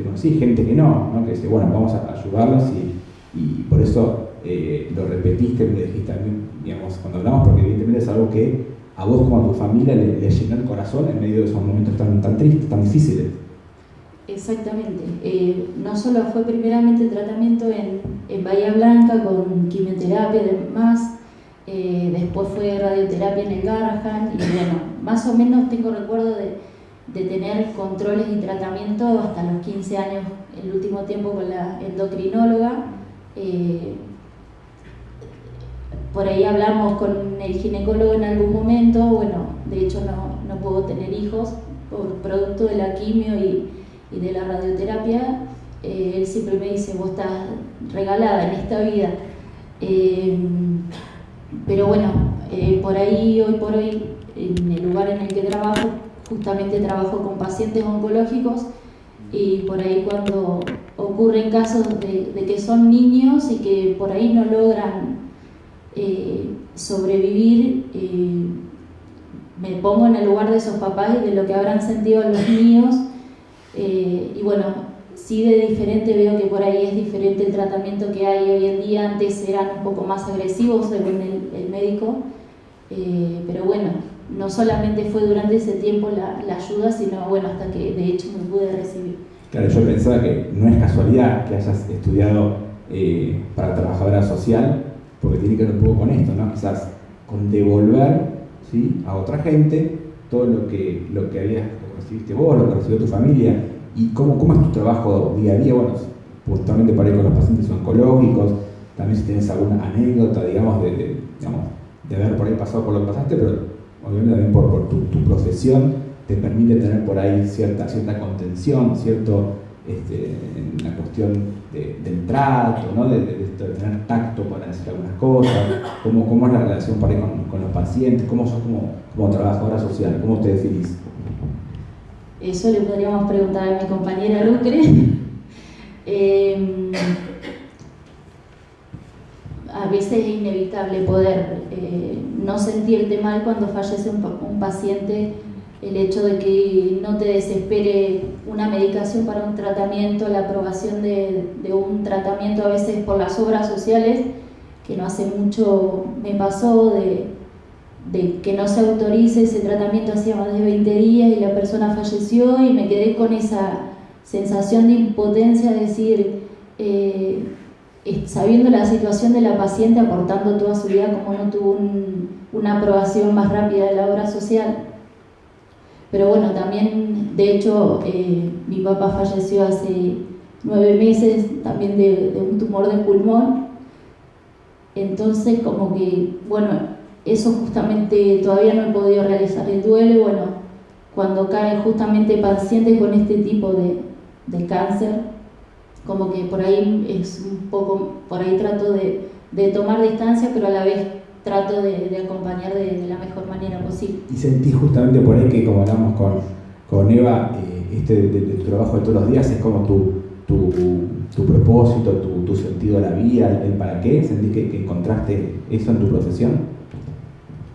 conocí, gente que no, que dice, bueno, vamos a ayudarlos, y por eso lo repetiste, me dijiste a mí, digamos, cuando hablamos, porque evidentemente es algo que a vos como a tu familia le llenó el corazón en medio de esos momentos tan tristes, tan difíciles. Exactamente. No solo fue primeramente el tratamiento en Bahía Blanca con quimioterapia y demás, después fue radioterapia en el Garrahan, y bueno, más o menos tengo recuerdo de tener controles y tratamiento hasta los 15 años, el último tiempo con la endocrinóloga. Por ahí hablamos con el ginecólogo en algún momento, bueno, de hecho no puedo tener hijos por producto de la quimio y de la radioterapia. Él siempre me dice, vos estás regalada en esta vida. Pero bueno, por ahí, hoy por hoy, en el lugar en el que trabajo, justamente trabajo con pacientes oncológicos, y por ahí cuando ocurren casos de que son niños y que por ahí no logran sobrevivir, me pongo en el lugar de esos papás y de lo que habrán sentido los niños, y bueno, sí de diferente veo que por ahí es diferente el tratamiento que hay hoy en día. Antes eran un poco más agresivos según el médico, pero bueno, no solamente fue durante ese tiempo la ayuda, sino bueno, hasta que de hecho me pude recibir. Claro, yo pensaba que no es casualidad que hayas estudiado para trabajadora social, porque tiene que ver un poco con esto, ¿no? Quizás con devolver, ¿sí?, a otra gente todo lo que recibiste vos, lo que recibió tu familia. ¿Y cómo es tu trabajo día a día? Bueno, justamente para ir con los pacientes oncológicos, también si tienes alguna anécdota, digamos, de haber por ahí pasado por lo que pasaste, pero obviamente también por tu profesión te permite tener por ahí cierta contención, en la cuestión del trato, ¿no? de tener tacto para decir algunas cosas. ¿Cómo es la relación por ahí con los pacientes? ¿Cómo sos como trabajadora social? ¿Cómo te definís? Eso le podríamos preguntar a mi compañera Lucre. A veces es inevitable poder no sentirte mal cuando fallece un paciente. El hecho de que no te desespere una medicación para un tratamiento, la aprobación de un tratamiento a veces por las obras sociales, que no hace mucho me pasó de que no se autorice ese tratamiento hacía más de 20 días y la persona falleció, y me quedé con esa sensación de impotencia, de decir, sabiendo la situación de la paciente, aportando toda su vida, como no tuvo una aprobación más rápida de la obra social. Pero bueno, también, de hecho, mi papá falleció hace 9 meses también de un tumor de pulmón. Entonces, como que, bueno, eso justamente todavía no he podido realizar el duelo. Bueno, cuando caen justamente pacientes con este tipo de cáncer, como que por ahí es un poco, por ahí trato de tomar distancia, pero a la vez trato de acompañar de la mejor manera posible. Y sentís justamente por ahí que, como hablamos con Eva, de tu trabajo de todos los días es como tu propósito, tu sentido de la vida, el para qué. ¿Sentís que encontraste eso en tu profesión?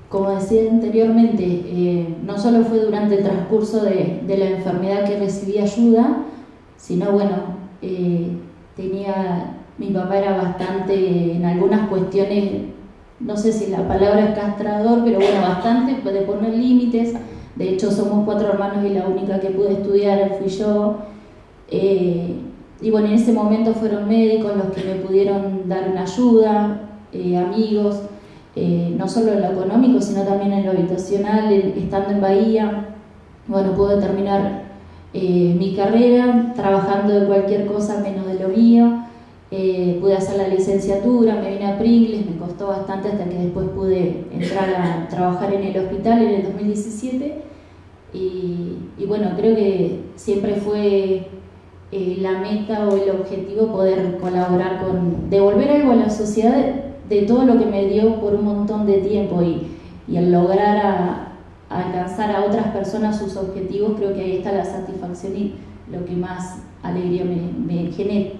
Como decía anteriormente, no solo fue durante el transcurso de la enfermedad que recibí ayuda, sino bueno, mi papá era bastante, en algunas cuestiones, no sé si la palabra es castrador, pero bueno, bastante de poner límites. De hecho, somos 4 hermanos y la única que pude estudiar fui yo. Y bueno, en ese momento fueron médicos los que me pudieron dar una ayuda, amigos, no solo en lo económico, sino también en lo habitacional, estando en Bahía. Bueno, pude terminar mi carrera trabajando de cualquier cosa menos de lo mío. Pude hacer la licenciatura, me vine a Pringles, me costó bastante hasta que después pude entrar a trabajar en el hospital en el 2017. Y bueno, creo que siempre fue la meta o el objetivo poder colaborar devolver algo a la sociedad de todo lo que me dio por un montón de tiempo, y al lograr alcanzar a otras personas sus objetivos, creo que ahí está la satisfacción y lo que más alegría me genera.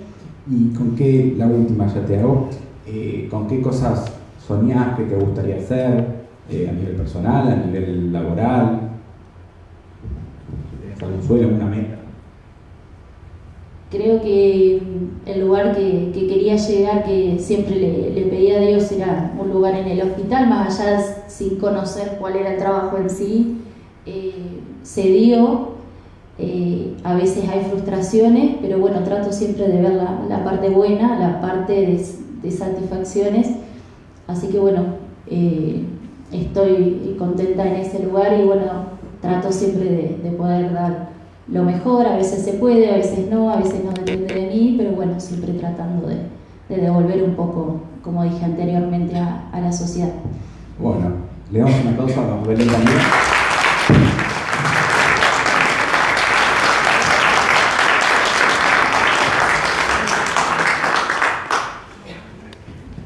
¿Y con qué, la última ya te hago, con qué cosas soñás que te gustaría hacer a nivel personal, a nivel laboral? ¿Tienes algún sueño, alguna meta? Creo que el lugar que quería llegar, que siempre le pedí a Dios, era un lugar en el hospital, más allá sin conocer cuál era el trabajo en sí. Se dio. A veces hay frustraciones, pero bueno, trato siempre de ver la parte buena, la parte de satisfacciones. Así que bueno, estoy contenta en ese lugar y bueno, trato siempre de poder dar lo mejor. A veces se puede, a veces no depende de mí, pero bueno, siempre tratando de devolver un poco, como dije anteriormente, a la sociedad. Bueno, le damos un aplauso a Belén también.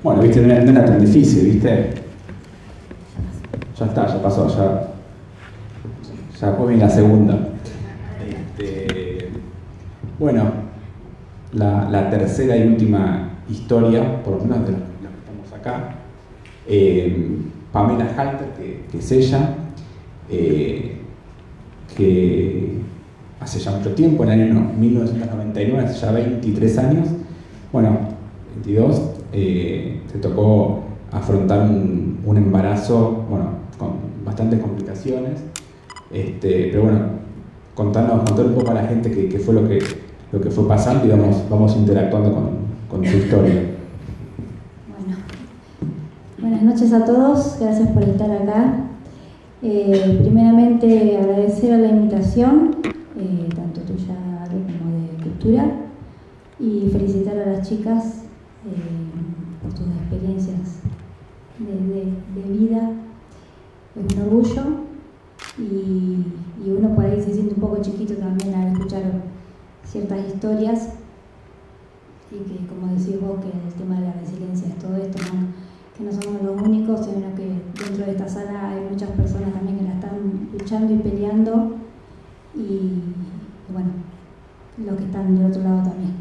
Bueno, viste, no era tan difícil, viste. Ya está, ya pasó, ya después viene la segunda. Bueno, la tercera y última historia, por lo menos de los que estamos acá, Pamela Halter, que es ella, que hace ya mucho tiempo, en el año 1999, hace ya 23 años, bueno, 22, te tocó afrontar un embarazo, bueno, con bastantes complicaciones, pero bueno, contar un poco a la gente qué fue lo que fue pasando y vamos interactuando con su historia. Bueno, buenas noches a todos, gracias por estar acá. Primeramente agradecer a la invitación, tanto tuya Ale, como de Cultura, y felicitar a las chicas por sus experiencias de vida. Es un orgullo y uno por ahí se siente un poco chiquito también al escuchar ciertas historias, y que, como decís vos, que el tema de la resiliencia es todo esto, ¿no? Que no somos los únicos, sino que dentro de esta sala hay muchas personas también que la están luchando y peleando, y bueno, los que están del otro lado también.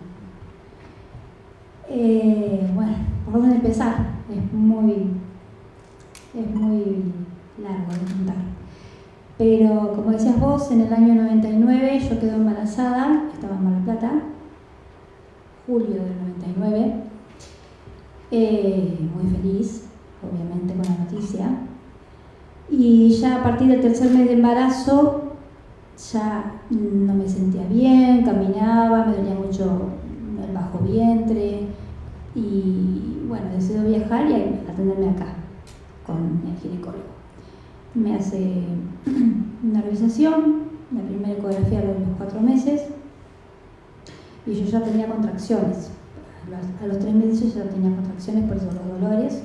Bueno, ¿por dónde empezar? Es muy largo de contar. Pero como decías vos, en el año 99 yo quedé embarazada, estaba en Mar del Plata, julio del 99, muy feliz, obviamente, con la noticia. Y ya a partir del tercer mes de embarazo ya no me sentía bien, caminaba, me dolía mucho el bajo vientre y bueno, decido viajar y atenderme acá con el ginecólogo. Me hace una revisación, la primera ecografía a los 4 meses, y yo ya tenía contracciones. A los 3 meses yo ya tenía contracciones, por eso los dolores,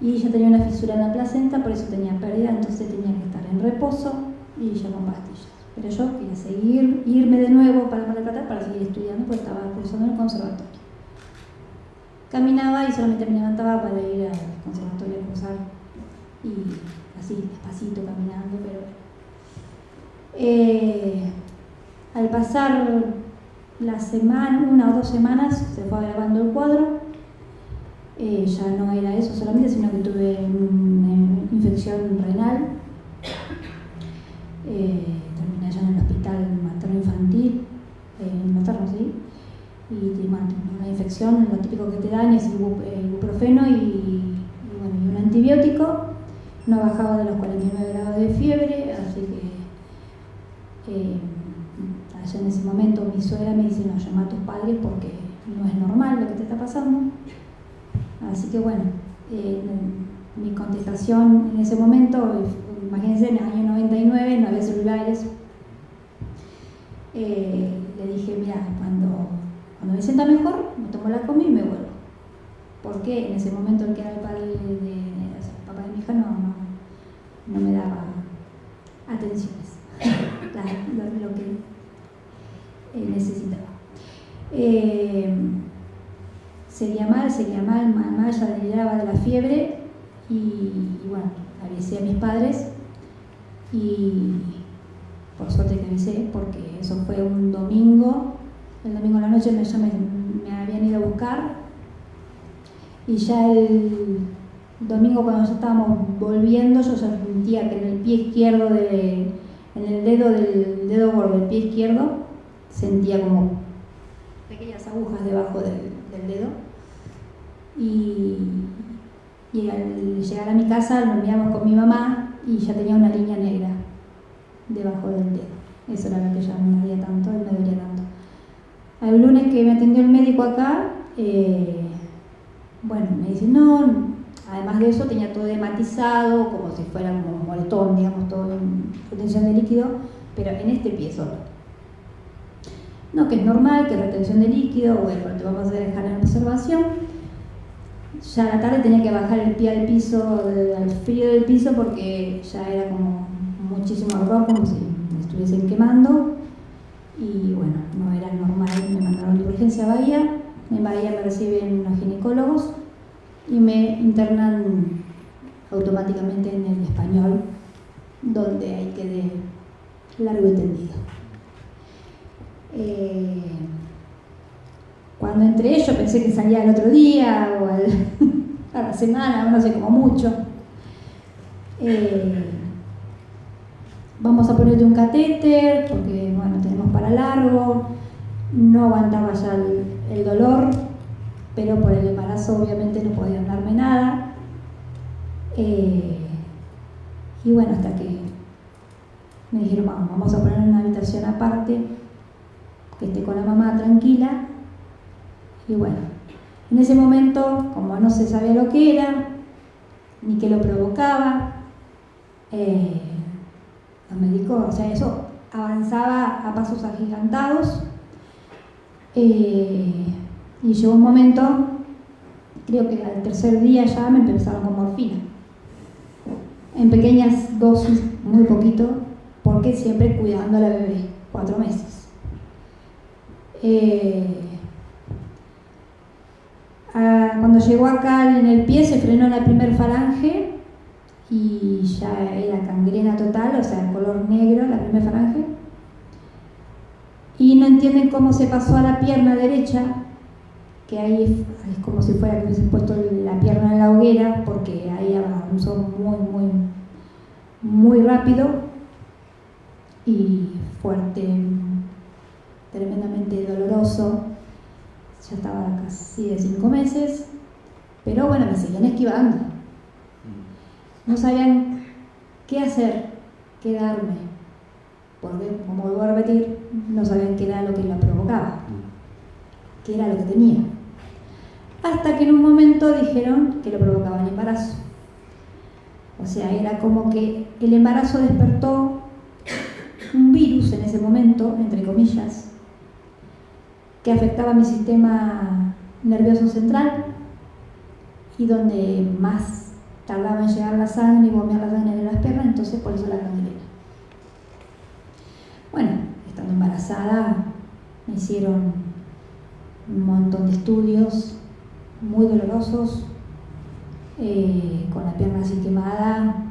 y ya tenía una fisura en la placenta, por eso tenía pérdida, entonces tenía que estar en reposo y ya con pastillas. Pero yo quería irme de nuevo para Mar del Plata para seguir estudiando, porque estaba cursando en el conservatorio. Caminaba y solamente me levantaba para ir al conservatorio a cursar, y así, despacito, caminando, pero al pasar la semana, 1 o 2 semanas, se fue agravando el cuadro. Ya no era eso solamente, sino que tuve una infección renal. Terminé allá en el hospital materno-infantil, materno, sí, y bueno, una infección, lo típico que te dan es ibuprofeno y un antibiótico. No bajaba de los 49 grados de fiebre, así que allá en ese momento mi suegra me dice: no, llama a tus padres porque no es normal lo que te está pasando. Así que bueno, mi contestación en ese momento, imagínense, en el año 99 no había celulares. Le dije: mira, cuando me sienta mejor, me tomo la comida y me vuelvo. Porque en ese momento el que era el papá de mi hija no me daba atenciones, lo que necesitaba. Seguía mal, mamá ya deliraba de la fiebre y bueno, avisé a mis padres y por suerte que avisé, porque eso fue un domingo. El domingo a la noche me habían ido a buscar y ya el domingo, cuando ya estábamos volviendo, yo ya sentía que en el pie izquierdo, en el dedo gordo del pie izquierdo, sentía como pequeñas agujas debajo del dedo. Y al llegar a mi casa lo miramos con mi mamá y ya tenía una línea negra debajo del dedo. Eso era lo que ya me ardía tanto y me dolía tanto. Al lunes que me atendió el médico acá, bueno, me dice: no, Además de eso tenía todo hematizado, como si fuera un moretón, digamos, todo en retención de líquido, pero en este pie solo. No, que es normal, que retención de líquido, bueno, te vamos a dejar en observación. Ya a la tarde tenía que bajar el pie al piso, al frío del piso, porque ya era como muchísimo ardor, como si me estuviesen quemando. Y bueno, no era normal, me mandaron de urgencia a Bahía. En Bahía me reciben los ginecólogos y me internan automáticamente en el Español, donde ahí quedé largo y tendido. Cuando entré yo pensé que salía el otro día o a la semana, no sé, como mucho. Vamos a ponerte un catéter porque bueno, tenemos para largo, no aguantaba ya el dolor, pero por el embarazo obviamente no podían darme nada. Y bueno, hasta que me dijeron, vamos a poner una habitación aparte, que esté con la mamá tranquila. Y bueno, en ese momento, como no se sabía lo que era, ni qué lo provocaba, los médicos, o sea, eso avanzaba a pasos agigantados. Y llegó un momento, creo que al tercer día ya me empezaron con morfina. En pequeñas dosis, muy poquito, porque siempre cuidando a la bebé, 4 meses. Cuando llegó acá en el pie se frenó la primer falange y ya era gangrena total, o sea, color negro la primer falange. Y no entienden cómo se pasó a la pierna derecha, que ahí es como si fuera que hubiesen puesto la pierna en la hoguera, porque ahí avanzó muy rápido y fuerte, tremendamente doloroso. Ya estaba casi de 5 meses, pero bueno, me seguían esquivando. No sabían qué hacer, qué darme, porque, como vuelvo a repetir, no sabían qué era lo que la provocaba, qué era lo que tenía. Hasta que en un momento dijeron que lo provocaba el embarazo. O sea, era como que el embarazo despertó un virus en ese momento, entre comillas, que afectaba mi sistema nervioso central y donde más tardaba en llegar la sangre y bombear la sangre de las piernas, entonces por eso la gangrena. Bueno, estando embarazada me hicieron un montón de estudios muy dolorosos, con la pierna así quemada,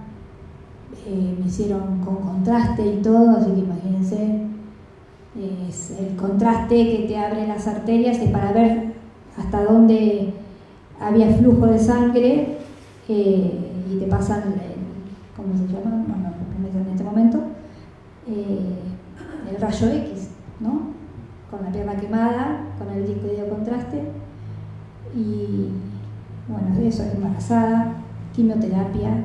me hicieron con contraste y todo, así que imagínense. Es el contraste que te abre las arterias para ver hasta dónde había flujo de sangre, y te pasan, ¿cómo se llama? No, en este momento, el rayo X, ¿no? Con la pierna quemada, con el disco de contraste. Y bueno, eso es embarazada, quimioterapia,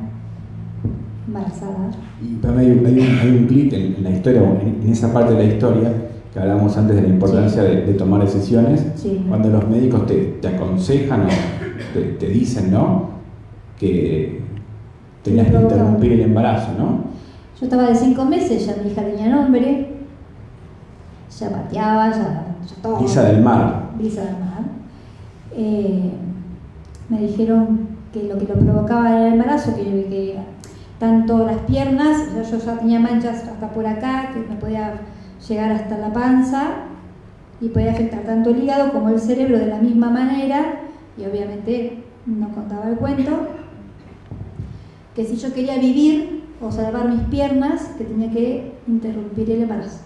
embarazada. Y también hay un clic en la historia, en esa parte de la historia, que hablábamos antes de la importancia de tomar decisiones, Sí. Cuando los médicos te aconsejan o te dicen, ¿no?, que tenías que interrumpir el embarazo, ¿no? Yo estaba de 5 meses, ya mi hija tenía nombre, ya pateaba, ya todo. Brisa del Mar. Brisa del Mar. Me dijeron que lo provocaba era el embarazo, que tanto las piernas, yo ya tenía manchas hasta por acá, que me podía llegar hasta la panza y podía afectar tanto el hígado como el cerebro de la misma manera, y obviamente no contaba el cuento, que si yo quería vivir o salvar mis piernas, que tenía que interrumpir el embarazo.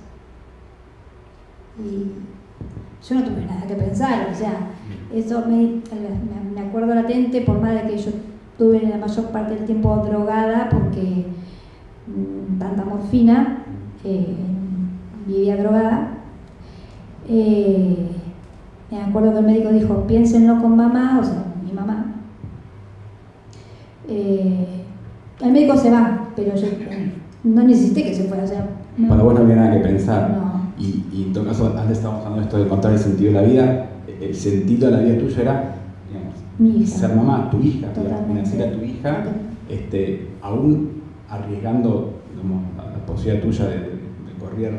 Y yo no tuve nada que pensar, o sea, eso me acuerdo latente, por más de que yo estuve la mayor parte del tiempo drogada, porque tanta morfina, vivía drogada. Me acuerdo que el médico dijo, piénsenlo con mamá, o sea, mi mamá. El médico se va, pero yo no necesité que se fuera, o sea, no. Cuando vos no había nada que pensar. No. Y en todo caso, antes estábamos hablando de esto de encontrar el sentido de la vida. El sentido de la vida tuya era, digamos, Mi hija. ser mamá, tu hija, Totalmente. nacer a tu hija, aún arriesgando, digamos, la posibilidad tuya de correr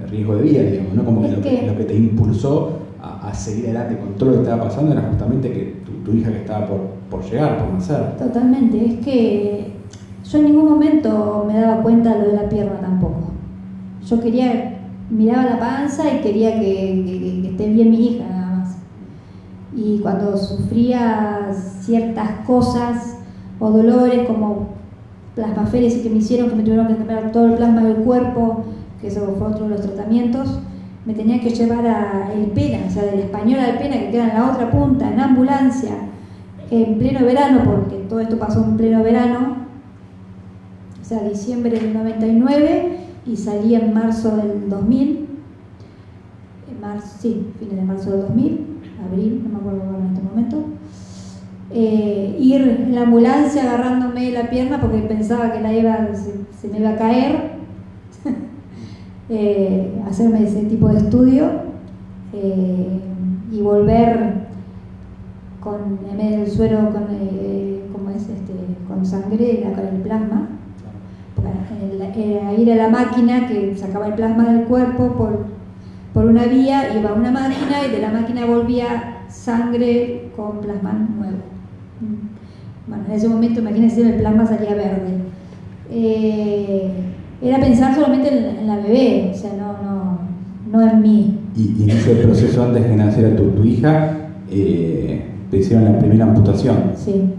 el riesgo de vida, digamos, ¿no? Como que lo que te impulsó a seguir adelante con todo lo que estaba pasando era justamente que tu hija que estaba por llegar, por nacer. Totalmente, es que yo en ningún momento me daba cuenta lo de la pierna tampoco. Yo miraba la panza y quería que esté bien mi hija nada más. Y cuando sufría ciertas cosas o dolores como plasmaféresis que me hicieron, que me tuvieron que cambiar todo el plasma del cuerpo, que eso fue otro de los tratamientos, me tenía que llevar a El Pena, o sea, del Español al Pena, que queda en la otra punta, en ambulancia, en pleno verano, porque todo esto pasó en pleno verano, o sea, diciembre del 99, y salí en marzo del 2000, fines de marzo del 2000, abril, no me acuerdo ahora en este momento. Ir en la ambulancia agarrándome la pierna porque pensaba que se me iba a caer, hacerme ese tipo de estudio y volver en medio del suero con sangre, con el plasma, ir a la máquina que sacaba el plasma del cuerpo por una vía, iba a una máquina y de la máquina volvía sangre con plasma nuevo. Bueno, en ese momento, imagínense, el plasma salía verde. Era pensar solamente en la bebé, o sea, no en mí. Y en ese proceso, antes de nacer a tu hija, te hicieron la primera amputación. Sí.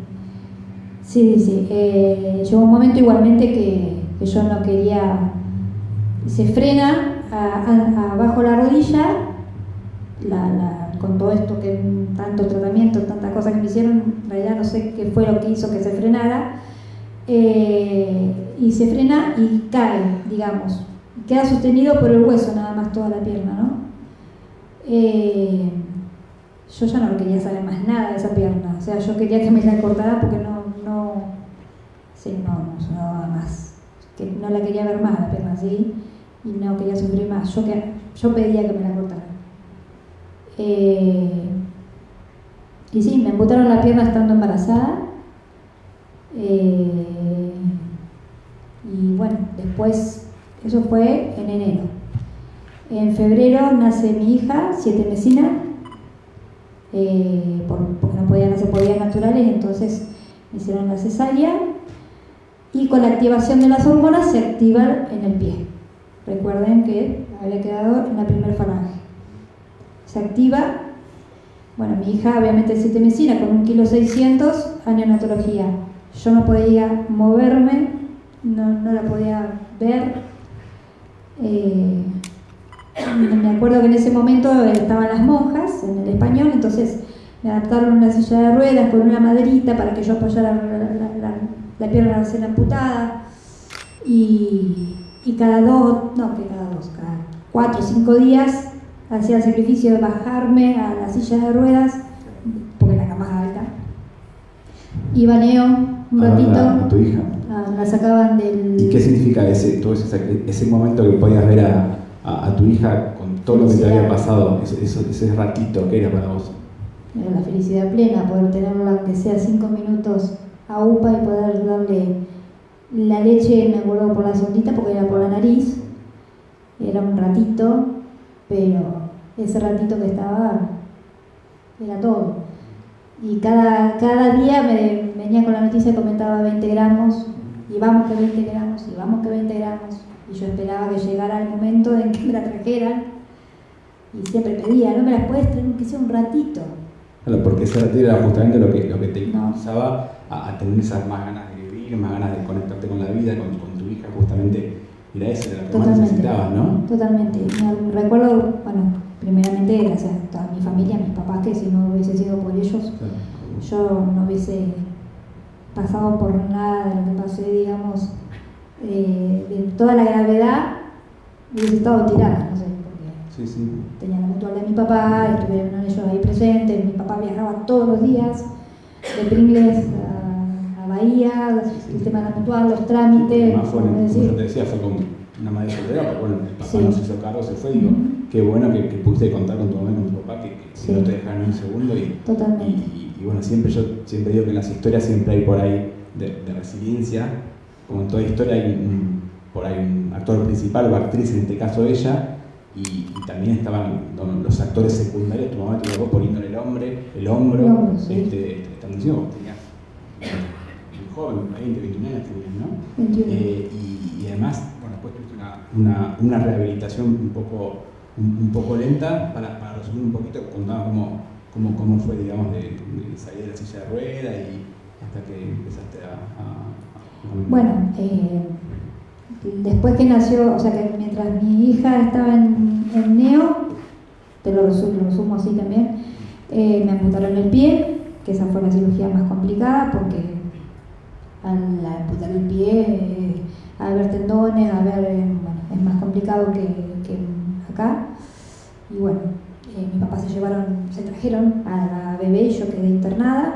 Llegó un momento igualmente que yo no quería. Se frena abajo la rodilla, con todo esto, que tanto tratamiento, tantas cosas que me hicieron, en realidad no sé qué fue lo que hizo que se frenara, y se frena y cae, digamos, queda sostenido por el hueso nada más toda la pierna, ¿no? Yo ya no quería saber más nada de esa pierna, o sea, yo quería que me la cortaran porque no más, que no la quería ver más la pierna así y no quería sufrir más, yo pedía que me la cortaran. Y sí, me amputaron la pierna estando embarazada, y bueno, después, eso fue en enero. En febrero nace mi hija, 7 mesina, porque no podían hacer por vías naturales, entonces me hicieron la cesárea, y con la activación de las hormonas se activa en el pie. Recuerden que había quedado en la primera falange. Se activa, bueno, mi hija obviamente 7 mesina con 1,6 kg a neonatología. Yo no podía moverme, no la podía ver. Me acuerdo que en ese momento estaban las monjas en el Español, entonces me adaptaron una silla de ruedas con una maderita para que yo apoyara la pierna recién amputada, y cada 4 o 5 días hacía el sacrificio de bajarme a la silla de ruedas, porque la cama es alta. Iba Neo un ratito, a tu hija. la sacaban del... ¿Y qué significa ese momento que podías ver a tu hija con todo lo que te había pasado, ese ratito que era para vos? Era la felicidad plena, poder tenerla aunque sea 5 minutos a UPA y poder darle la leche, me acuerdo, por la sondita porque era por la nariz. Era un ratito, pero ese ratito que estaba era todo. Y cada día me venía con la noticia que aumentaba 20 gramos, y vamos que 20 gramos, y vamos que 20 gramos. Y yo esperaba que llegara el momento en que me la trajeran, y siempre pedía, no me las puedes traer aunque sea un ratito. Claro, porque ese ratito era justamente lo que te impulsaba a tener esas más ganas de vivir, más ganas de conectarte con la vida, con tu hija, justamente era eso, era lo que más necesitabas, ¿no? Totalmente. Me recuerdo, bueno, primeramente gracias a toda mi familia, a mis papás, que si no hubiese sido por ellos, Claro. yo no hubiese pasado por nada de lo que pasé, digamos, de toda la gravedad, hubiese estado tirada, no sé, porque Sí. tenía la mutual de mi papá, estuvieron ellos ahí presentes, mi papá viajaba todos los días, de Pringles a Bahía, el tema de la mutual, los trámites, Además fue, como decir. yo te decía, fue como una madre soltera, porque bueno, el papá Sí. no se hizo cargo, se fue, digo, qué bueno que pudiste contar con tu mamá y con tu papá, que Sí. no te dejaron ni un segundo y Totalmente. bueno, yo siempre digo que en las historias siempre hay por ahí de resiliencia, como en toda historia hay por ahí un actor principal o actriz, en este caso ella, y también estaban los actores secundarios, tu mamá, tu papá poniéndole el hombro, sí. Están diciendo que tenías muy joven, 20, 21 años tenías, ¿no? 21. Y además, bueno, después tuviste una rehabilitación un poco lenta, para resumir un poquito, contaba cómo fue, digamos, de salir de la silla de rueda y hasta que empezaste a Bueno, después que nació, o sea que mientras mi hija estaba en neo, te lo resumo así también, me amputaron el pie, que esa fue la cirugía más complicada porque al amputar el pie, al haber tendones, bueno, es más complicado que acá. Y bueno, mis papás se trajeron a la bebé y yo quedé internada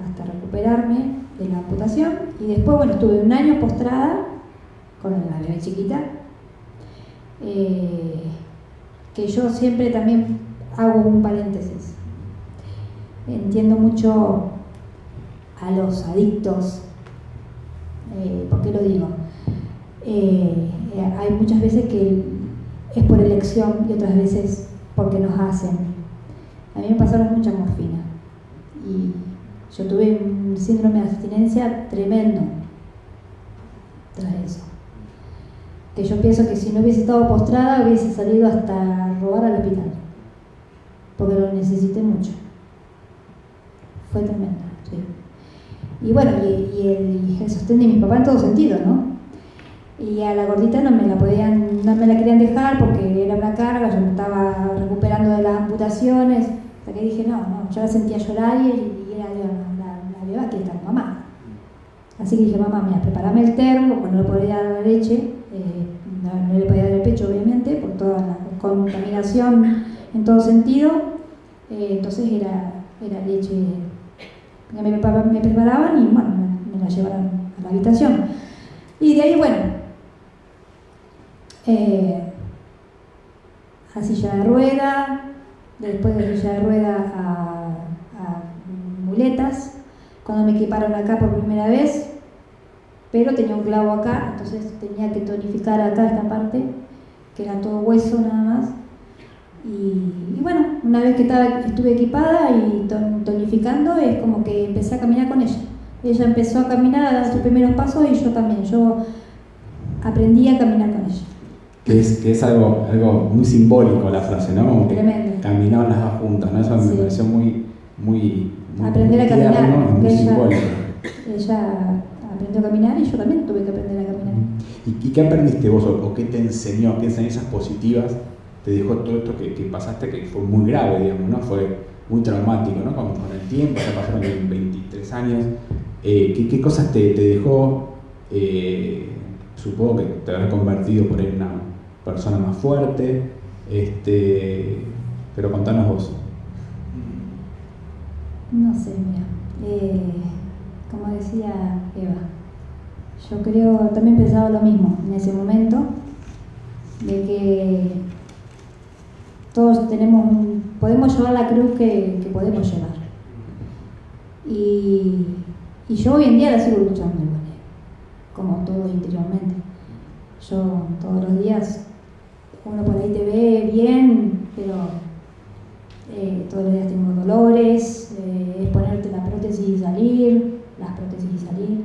hasta recuperarme de la amputación. Y después, bueno, estuve un año postrada con la bebé chiquita, que yo siempre también hago un paréntesis. Entiendo mucho a los adictos. ¿Por qué lo digo? Hay muchas veces que es por elección y otras veces porque nos hacen. A mí me pasaron mucha morfina y yo tuve un síndrome de abstinencia tremendo tras eso. Que yo pienso que si no hubiese estado postrada hubiese salido hasta robar al hospital, porque lo necesité mucho. Fue tremendo, sí. Y bueno, y el sostén de mi papá en todo sentido, ¿no? Y a la gordita no me la querían dejar porque era una carga, yo me estaba recuperando de las amputaciones, hasta que dije, no, yo la sentía llorar y era la beba que está con mamá. Así que dije, mamá, mira, preparame el termo, porque no le podía dar la leche, no le podía dar el pecho, obviamente, por toda la contaminación en todo sentido, entonces era leche que me preparaban y bueno, me la llevaron a la habitación. Y de ahí, bueno, a silla de rueda, después de silla de rueda a muletas, cuando me equiparon acá por primera vez, pero tenía un clavo acá, entonces tenía que tonificar acá esta parte, que era todo hueso nada más. Y bueno, una vez que estuve equipada y tonificando, es como que empecé a caminar con ella. Ella empezó a caminar, a dar sus primeros pasos y yo también. Yo aprendí a caminar con ella. Que es algo muy simbólico la frase, ¿no? Como que tremendo. caminaban las dos juntas, ¿no? Eso Sí. me pareció muy Aprender a caminar, tierno, muy porque simbólico. ella aprendió a caminar y yo también tuve que aprender a caminar. ¿Y qué aprendiste vos o qué te enseñó, qué enseñanzas positivas te dejó todo esto que pasaste, que fue muy grave, digamos, ¿no? Fue muy traumático, ¿no? Con el tiempo, ya pasaron 23 años. ¿Qué cosas te dejó? Supongo que te habrás convertido por ahí en una persona más fuerte, pero contanos vos. No sé, mira, como decía Eva, yo creo, también pensaba lo mismo en ese momento, de que todos podemos llevar la cruz que podemos llevar. Y yo hoy en día la sigo luchando igual, como todo interiormente. Yo todos los días, uno por ahí te ve bien, pero todos los días tengo dolores, es ponerte la prótesis y salir, las prótesis y salir,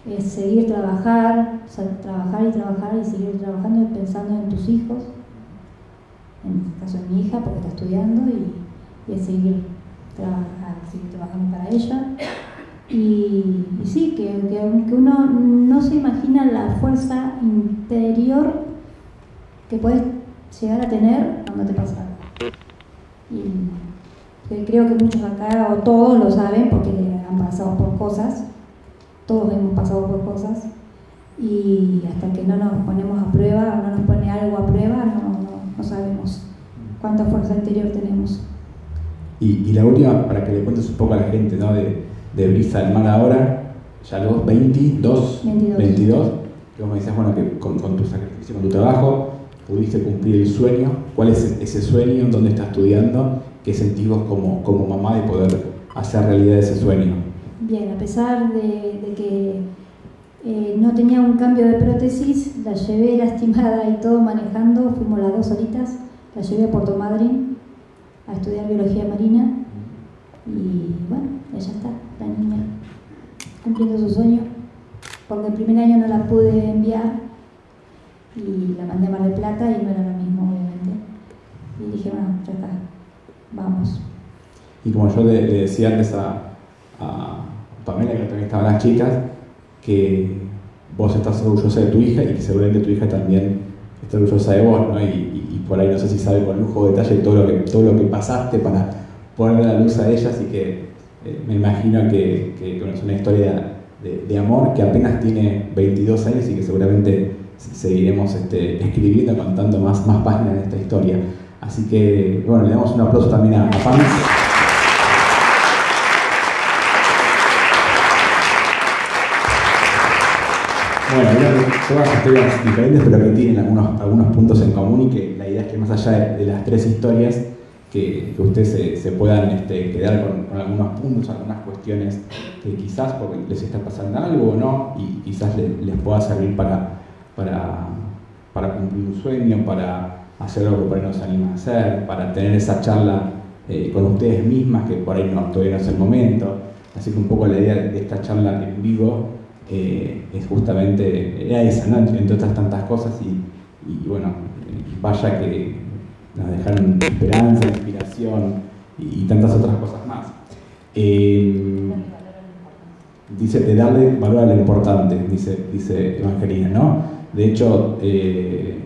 es seguir trabajar y seguir trabajando y pensando en tus hijos, en este caso en mi hija porque está estudiando y es seguir trabajando para ella. Y sí, que uno no se imagina la fuerza interior que puedes llegar a tener cuando te pasa algo. Y que creo que muchos acá, o todos lo saben, porque han pasado por cosas, todos hemos pasado por cosas, y hasta que no nos ponemos a prueba, o no nos pone algo a prueba, no sabemos cuánta fuerza interior tenemos. Y la última, para que le cuentes un poco a la gente, ¿no? De Brisa del Mar ahora, ya los 22, que vos me decías, bueno, que con tu sacrificio, con tu trabajo, pudiste cumplir el sueño. ¿Cuál es ese sueño? ¿Dónde estás estudiando? ¿Qué sentís vos como mamá de poder hacer realidad ese sueño? Bien, a pesar de que no tenía un cambio de prótesis, la llevé lastimada y todo manejando, fuimos las 2 solitas, la llevé a Puerto Madryn a estudiar biología marina y bueno, ella está, la niña, cumpliendo su sueño, porque el primer año no la pude enviar y la mandé a Mar del Plata y no era lo mismo, obviamente. Y dije, bueno, ya está, vamos. Y como yo le decía antes a Pamela, que también estaban las chicas, que vos estás orgullosa de tu hija y que seguramente tu hija también está orgullosa de vos, ¿no? Y por ahí no sé si sabe con lujo de detalle todo lo que pasaste para ponerle la luz a ellas, y que me imagino que es una historia de amor que apenas tiene 22 años y que seguramente seguiremos escribiendo, contando más páginas de esta historia. Así que, bueno, le damos un aplauso también a Pam. Bueno, todas historias diferentes, pero que tienen algunos puntos en común, y que la idea es que más allá de las 3 historias, que ustedes se puedan quedar con algunos puntos, algunas cuestiones que quizás porque les está pasando algo o no, y quizás les pueda servir para cumplir un sueño, para hacer algo que por ahí no se anima a hacer, para tener esa charla con ustedes mismas, que por ahí todavía no es el momento. Así que un poco la idea de esta charla en vivo es justamente, era esa, ¿no? Entre otras tantas cosas, y bueno, vaya que nos dejaron esperanza, inspiración y tantas otras cosas más. Dice, de darle valor a lo importante, dice Evangelina, ¿no? De hecho,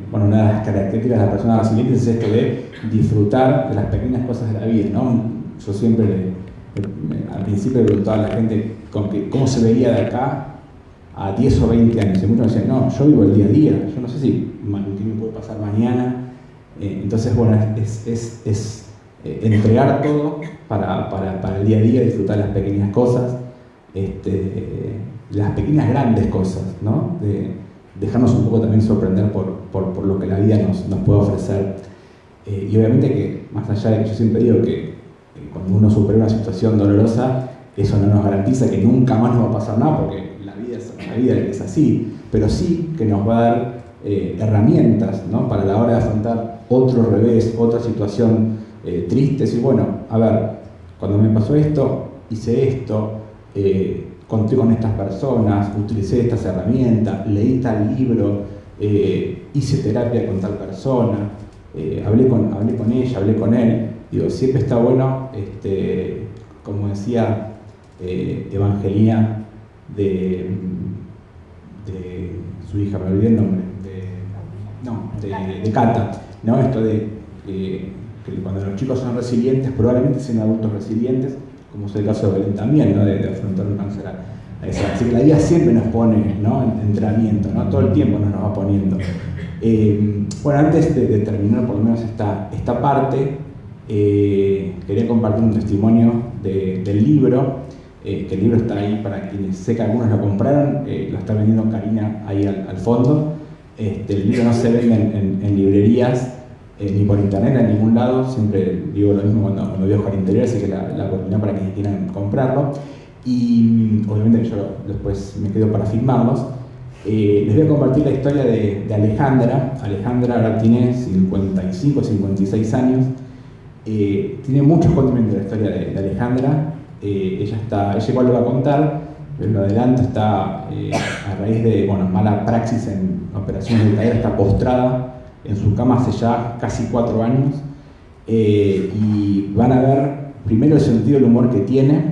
bueno, una de las características de las personas resilientes es esto de disfrutar de las pequeñas cosas de la vida, ¿no? Yo siempre, al principio le preguntaba a la gente cómo se veía de acá a 10 o 20 años, y muchos me decían, no, yo vivo el día a día, yo no sé si qué me puede pasar mañana. Entonces, bueno, es entregar todo para el día a día, disfrutar las pequeñas cosas, las pequeñas grandes cosas, ¿no? De dejarnos un poco también sorprender por lo que la vida nos puede ofrecer. Y obviamente que, más allá de que yo siempre digo que cuando uno supera una situación dolorosa, eso no nos garantiza que nunca más nos va a pasar nada, porque la vida es así, pero sí que nos va a dar herramientas, ¿no? Para la hora de afrontar otro revés, otra situación triste. Y bueno, a ver, cuando me pasó esto, hice esto, conté con estas personas, utilicé estas herramientas, leí tal libro, hice terapia con tal persona, hablé con ella, hablé con él. Digo, siempre está bueno, como decía Evangelina, de su hija, me olvidé el nombre, de Cata, ¿no? Esto de que cuando los chicos son resilientes, probablemente sean adultos resilientes, como es el caso de Belén también, ¿no? De afrontar un cáncer a esa. Así que la vida siempre nos pone, ¿no? Entrenamiento, ¿no? Todo el tiempo nos va poniendo. Bueno, antes de terminar por lo menos esta parte, quería compartir un testimonio del libro, que el libro está ahí para quienes, sé que algunos lo compraron, lo está vendiendo Karina ahí al fondo. El libro no se vende en librerías, ni por internet, en ningún lado. Siempre digo lo mismo cuando viajo al interior, así que la oportunidad para quienes quieran comprarlo. Y obviamente yo después me quedo para filmarlos. Les voy a compartir la historia de Alejandra. Alejandra ahora tiene 55, 56 años. Tiene muchos condimentos la historia de Alejandra. Ella igual lo va a contar, pero lo adelanto, está a raíz de mala praxis en operaciones de cadera, está postrada en su cama hace ya casi 4 años. Y van a ver primero el sentido del humor que tiene,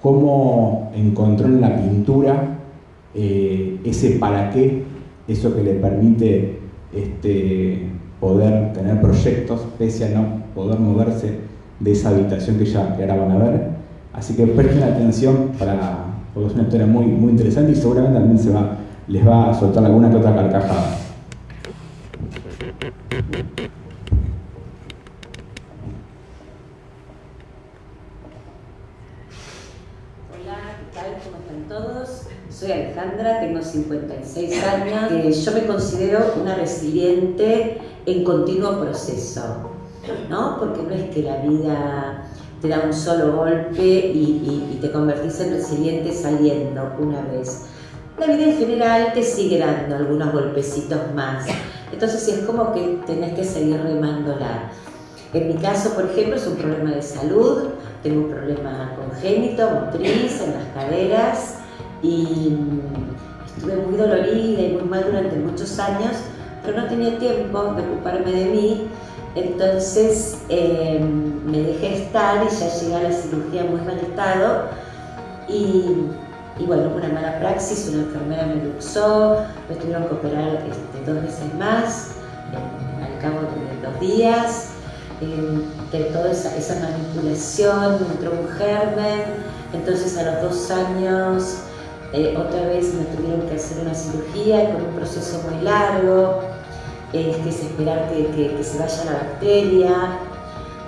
cómo encontró en la pintura ese para qué, eso que le permite poder tener proyectos pese a no poder moverse de esa habitación que ahora van a ver. Así que presten atención porque es una historia muy, muy interesante, y seguramente también les va a soltar alguna que otra carcajada. Hola, ¿qué tal? ¿Cómo están todos? Soy Alejandra, tengo 56 años. Yo me considero una resiliente en continuo proceso, ¿no? Porque no es que la vida te da un solo golpe y te convertís en resiliente saliendo una vez. La vida en general te sigue dando algunos golpecitos más, entonces es como que tenés que seguir remándola. En mi caso, por ejemplo, es un problema de salud, tengo un problema congénito, motriz, en las caderas, y estuve muy dolorida y muy mal durante muchos años, pero no tenía tiempo de ocuparme de mí, entonces me dejé estar y ya llegué a la cirugía en muy mal estado, y bueno, una mala praxis, una enfermera me luxó, me tuvieron que operar 2 veces más, al cabo de 2 días. De toda esa manipulación entró un germen, entonces a los 2 años otra vez me tuvieron que hacer una cirugía con un proceso muy largo, que es esperar que se vaya la bacteria,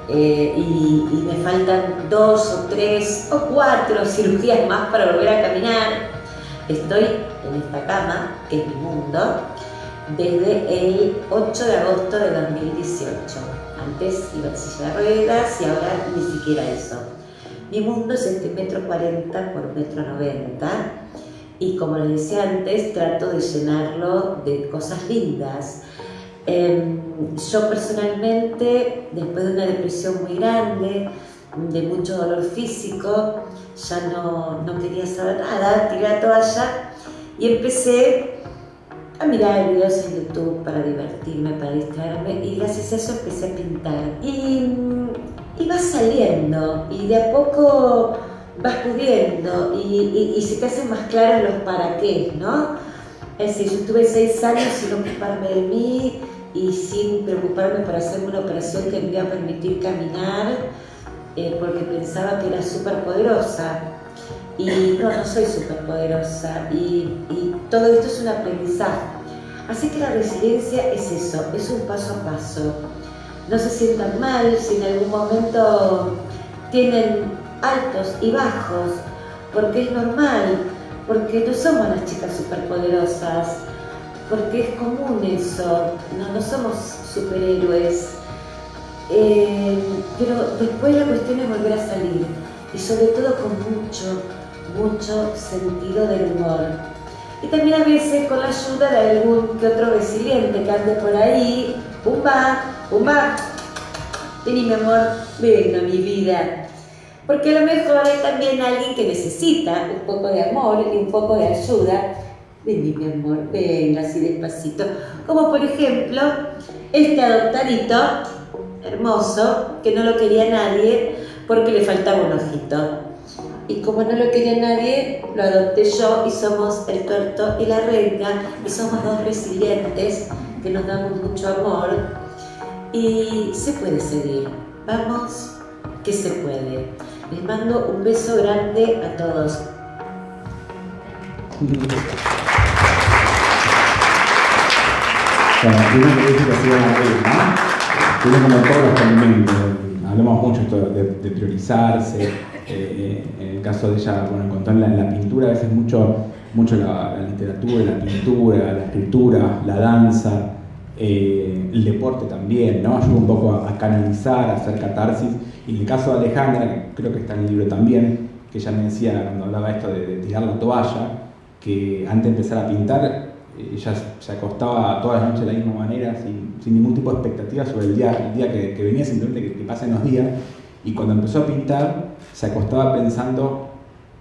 y me faltan 2 o 3 o 4 cirugías más para volver a caminar. Estoy en esta cama, que es mi mundo, desde el 8 de agosto de 2018. Antes iba en silla de ruedas y ahora ni siquiera eso. Mi mundo es 1,40 m por 1,90 m y, como les decía antes, trato de llenarlo de cosas lindas. Yo personalmente, después de una depresión muy grande, de mucho dolor físico, ya no quería saber nada, tiré la toalla y empecé a mirar videos en YouTube para divertirme, para distraerme, y gracias a eso empecé a pintar. Y vas saliendo, y de a poco vas pudiendo, y se te hacen más claros los para qué, ¿no? Es decir, yo estuve 6 años sin ocuparme de mí y sin preocuparme por hacerme una operación que me iba a permitir caminar, porque pensaba que era súper poderosa. Y no soy súper poderosa, y todo esto es un aprendizaje. Así que la resiliencia es eso, es un paso a paso. No se sientan mal si en algún momento tienen altos y bajos, porque es normal, porque no somos las chicas superpoderosas, porque es común eso, no somos superhéroes. Pero después la cuestión es volver a salir, y sobre todo con mucho sentido del humor. Y también a veces con la ayuda de algún que otro resiliente que ande por ahí. Pumba, vení mi amor, venga mi vida. Porque a lo mejor hay también alguien que necesita un poco de amor y un poco de ayuda. Vení mi amor, venga así despacito. Como por ejemplo, este adoptadito hermoso que no lo quería nadie porque le faltaba un ojito. Y como no lo quería nadie, lo adopté yo, y somos el tuerto y la renga, y somos 2 resilientes que nos damos mucho amor, y se puede seguir. Vamos, que se puede. Les mando un beso grande a todos. Bueno, primero que dije que se iban a reír, ¿no? Tiene como todos los condimentos. Hablamos mucho esto de priorizarse. En el caso de ella, bueno, encontró en la pintura a veces mucho la literatura, la pintura, la escritura, la danza, el deporte también, ¿no? Ayuda un poco a canalizar, a hacer catarsis. Y en el caso de Alejandra, que creo que está en el libro también, que ella me decía cuando hablaba esto de tirar la toalla, que antes de empezar a pintar, ella se acostaba todas las noches de la misma manera, sin ningún tipo de expectativa sobre el día que venía, simplemente que pasen los días. Y cuando empezó a pintar, se acostaba pensando,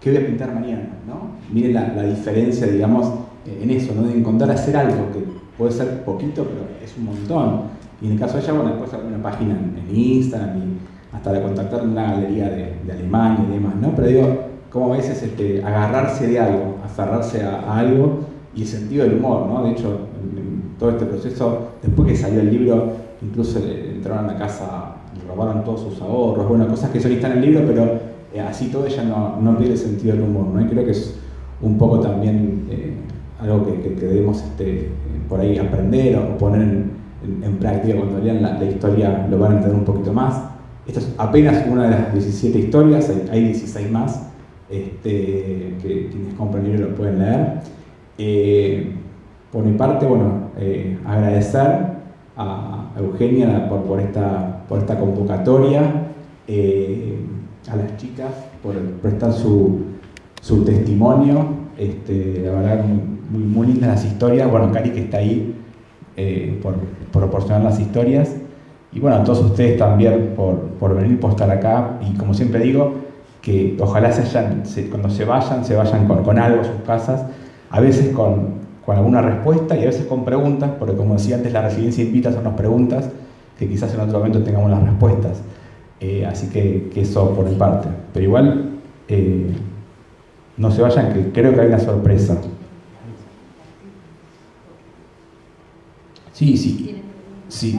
¿qué voy a pintar mañana? ¿No? Miren la diferencia, digamos, en eso, ¿no? De encontrar hacer algo que puede ser poquito, pero es un montón. Y en el caso de ella, bueno, después abrió una página en Instagram, y hasta la contactaron en una galería de Alemania y demás, ¿no? Pero digo, como a veces agarrarse de algo, aferrarse a algo, y el sentido del humor, ¿no? De hecho, en todo este proceso, después que salió el libro, incluso entraron a la casa y robaron todos sus ahorros, bueno, cosas que son están en el libro, pero así todo ella no pierde el sentido del humor, ¿no? Y creo que es un poco también algo que debemos por ahí aprender o poner en práctica. Cuando lean la historia lo van a entender un poquito más. Esta es apenas una de las 17 historias, hay 16 más, que quienes compran el libro lo pueden leer. Por mi parte, bueno, agradecer a Eugenia por esta convocatoria. chicas por prestar su testimonio. La verdad, muy lindas las historias. Bueno, Cari, que está ahí por proporcionar las historias. Y bueno, a todos ustedes también por venir, por estar acá. Y como siempre digo, que ojalá cuando se vayan con algo a sus casas, a veces con alguna respuesta y a veces con preguntas, porque como decía antes, la resiliencia invita a hacernos preguntas que quizás en otro momento tengamos las respuestas. Así que eso por mi parte. Pero igual, no se vayan, que creo que hay una sorpresa. Sí, si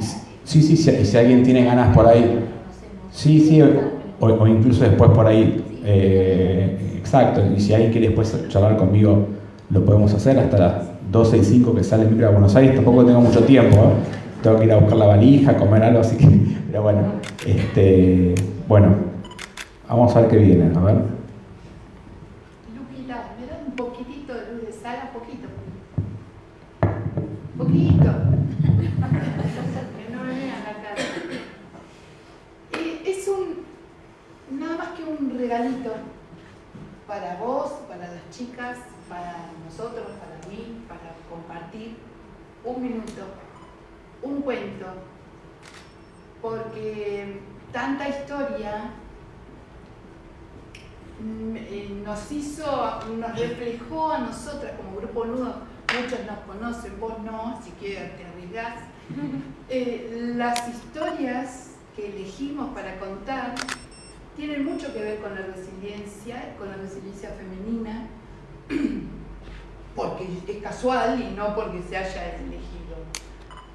alguien tiene ganas por ahí. Sí, o incluso después por ahí. Exacto, y si alguien quiere después charlar conmigo, lo podemos hacer hasta las 12:05 que sale el micro a Buenos Aires. Tampoco tengo mucho tiempo, ¿eh? Tengo que ir a buscar la valija, comer algo, así que... Pero bueno, bueno, vamos a ver qué viene, a ver. Luquita, ¿me das un poquitito de luz de sala? Poquito. Que no me vean la cara. Es nada más que un regalito para vos, para las chicas, para nosotros, para mí, para compartir un minuto, un cuento, porque tanta historia nos reflejó a nosotras como Grupo Nudo. Muchos nos conocen, vos no, si quieres te arriesgás. Las historias que elegimos para contar tienen mucho que ver con la resiliencia femenina, porque es casual y no porque se haya elegido.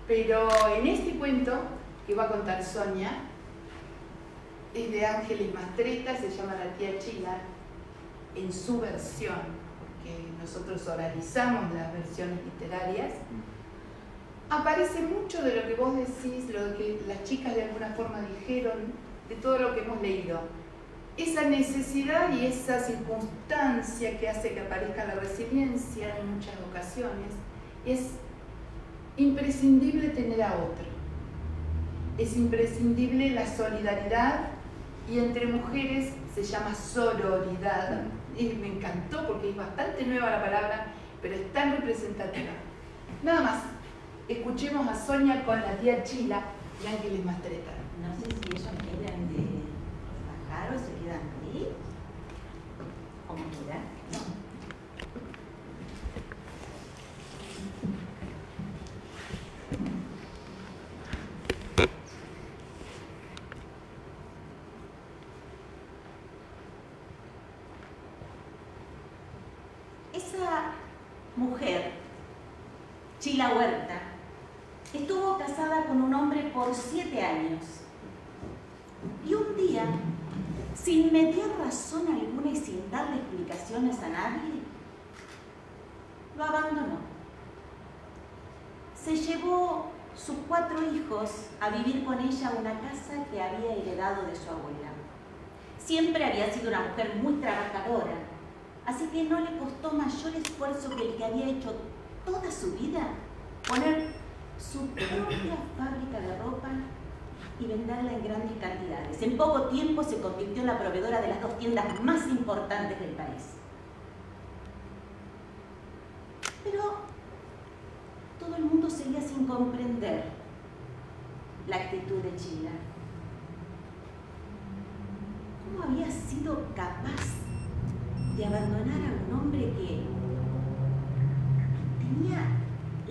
Pero en este cuento que va a contar Sonia, es de Ángeles Mastretta, se llama La tía Chila, en su versión, porque nosotros oralizamos las versiones literarias. Aparece mucho de lo que vos decís, lo que las chicas de alguna forma dijeron, de todo lo que hemos leído. Esa necesidad y esa circunstancia que hace que aparezca la resiliencia en muchas ocasiones, es imprescindible tener a otro. Es imprescindible la solidaridad, y entre mujeres se llama sororidad. Y me encantó porque es bastante nueva la palabra, pero es tan representativa. Nada más, escuchemos a Sonia con La tía Chila y Ángeles Mastretta. No sé si ellos quieren bajar o se quedan ahí. Como quieran. Esa mujer, Chila Huerta, estuvo casada con un hombre por 7 años. Y un día, sin mediar razón alguna y sin darle explicaciones a nadie, lo abandonó. Se llevó sus 4 hijos a vivir con ella a una casa que había heredado de su abuela. Siempre había sido una mujer muy trabajadora, así que no le costó mayor esfuerzo que el que había hecho toda su vida, poner su propia fábrica de ropa y venderla en grandes cantidades. En poco tiempo se convirtió en la proveedora de las 2 tiendas más importantes del país. Pero todo el mundo seguía sin comprender la actitud de Chila. ¿Cómo había sido capaz de abandonar a un hombre que tenía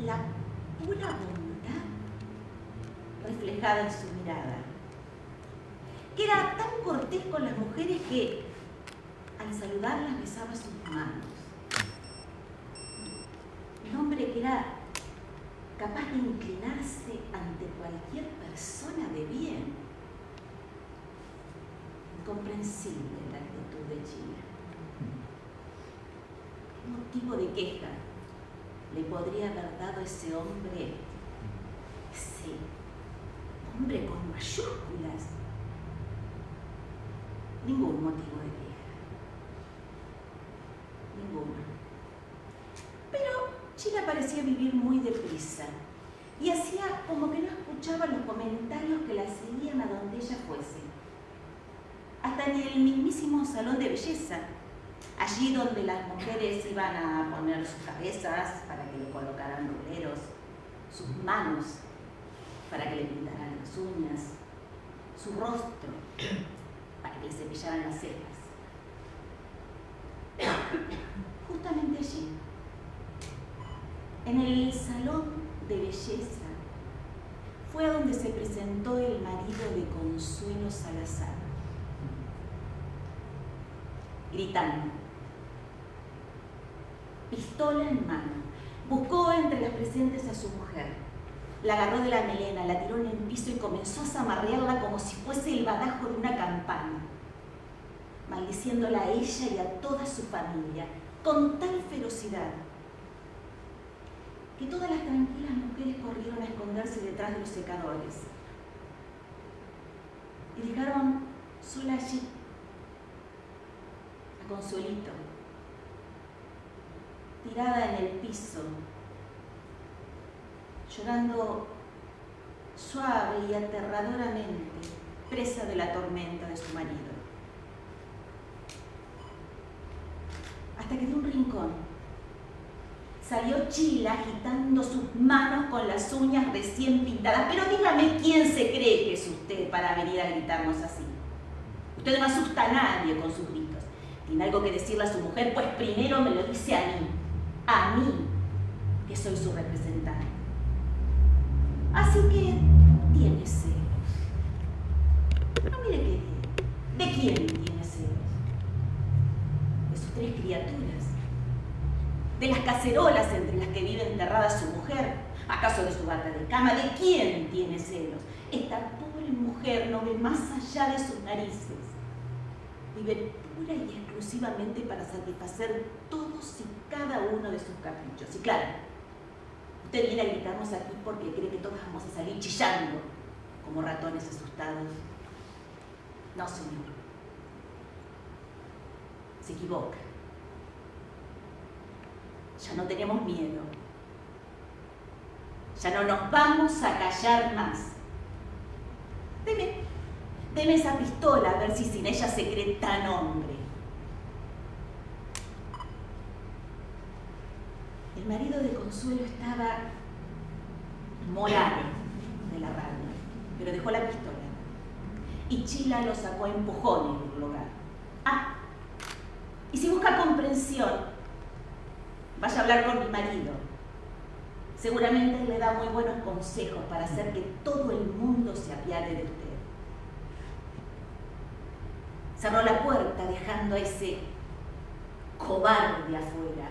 la pura bondad reflejada en su mirada, que era tan cortés con las mujeres que al saludarlas besaba sus manos? Un hombre que era capaz de inclinarse ante cualquier persona de bien. Incomprensible la actitud de Chila. ¿Qué motivo de queja le podría haber dado ese hombre con mayúsculas? Ningún motivo de queja. Ninguno. Pero Chila parecía vivir muy deprisa y hacía como que no escuchaba los comentarios que la seguían a donde ella fuese. Hasta en el mismísimo salón de belleza, allí donde las mujeres iban a poner sus cabezas para que le colocaran ruleros, sus manos para que le pintaran las uñas, su rostro para que le cepillaran las cejas. Justamente allí, en el salón de belleza, fue a donde se presentó el marido de Consuelo Salazar, gritando, pistola en mano. Buscó entre las presentes a su mujer, la agarró de la melena, la tiró en el piso y comenzó a zamarrearla como si fuese el badajo de una campana, maldiciéndola a ella y a toda su familia, con tal ferocidad que todas las tranquilas mujeres corrieron a esconderse detrás de los secadores y dejaron sola allí a Consuelito, tirada en el piso, llorando suave y aterradoramente, presa de la tormenta de su marido. Hasta que de un rincón salió Chila agitando sus manos con las uñas recién pintadas. Pero dígame quién se cree que es usted para venir a gritarnos así. Usted no asusta a nadie con sus gritos. ¿Tiene algo que decirle a su mujer? Pues primero me lo dice a mí, que soy su representante. Así que tiene celos. No mire qué bien. ¿De quién tiene celos? De sus 3 criaturas. De las cacerolas entre las que vive enterrada su mujer. ¿Acaso de su bata de cama? ¿De quién tiene celos? Esta pobre mujer no ve más allá de sus narices. Vive pura y exclusivamente para satisfacer todos y cada uno de sus caprichos. Y claro, usted viene a gritarnos aquí porque cree que todos vamos a salir chillando como ratones asustados. No, señor. Se equivoca. Ya no tenemos miedo. Ya no nos vamos a callar más. Deme esa pistola a ver si sin ella se cree tan hombre. El marido de Consuelo estaba morado de la rabia, pero dejó la pistola. Y Chila lo sacó a empujones del lugar. Ah, y si busca comprensión, vaya a hablar con mi marido. Seguramente le da muy buenos consejos para hacer que todo el mundo se apiade de usted. Cerró la puerta dejando a ese cobarde afuera.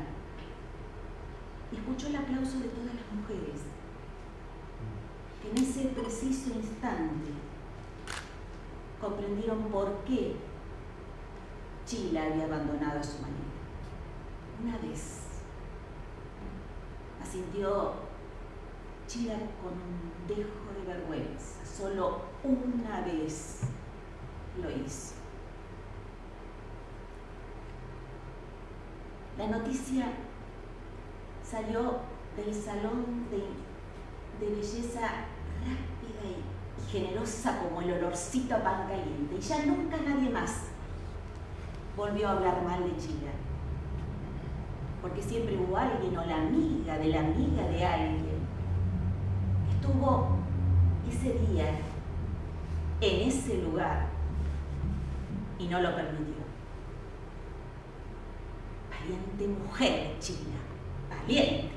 Y escuchó el aplauso de todas las mujeres, que en ese preciso instante comprendieron por qué Chila había abandonado a su marido. Una vez asintió Chila con un dejo de vergüenza. Solo una vez lo hizo. La noticia salió del salón de belleza rápida y generosa como el olorcito a pan caliente. Y ya nunca nadie más volvió a hablar mal de Chila. Porque siempre hubo alguien, o la amiga de alguien, que estuvo ese día en ese lugar y no lo permitió. Valiente mujer, Chila, valiente.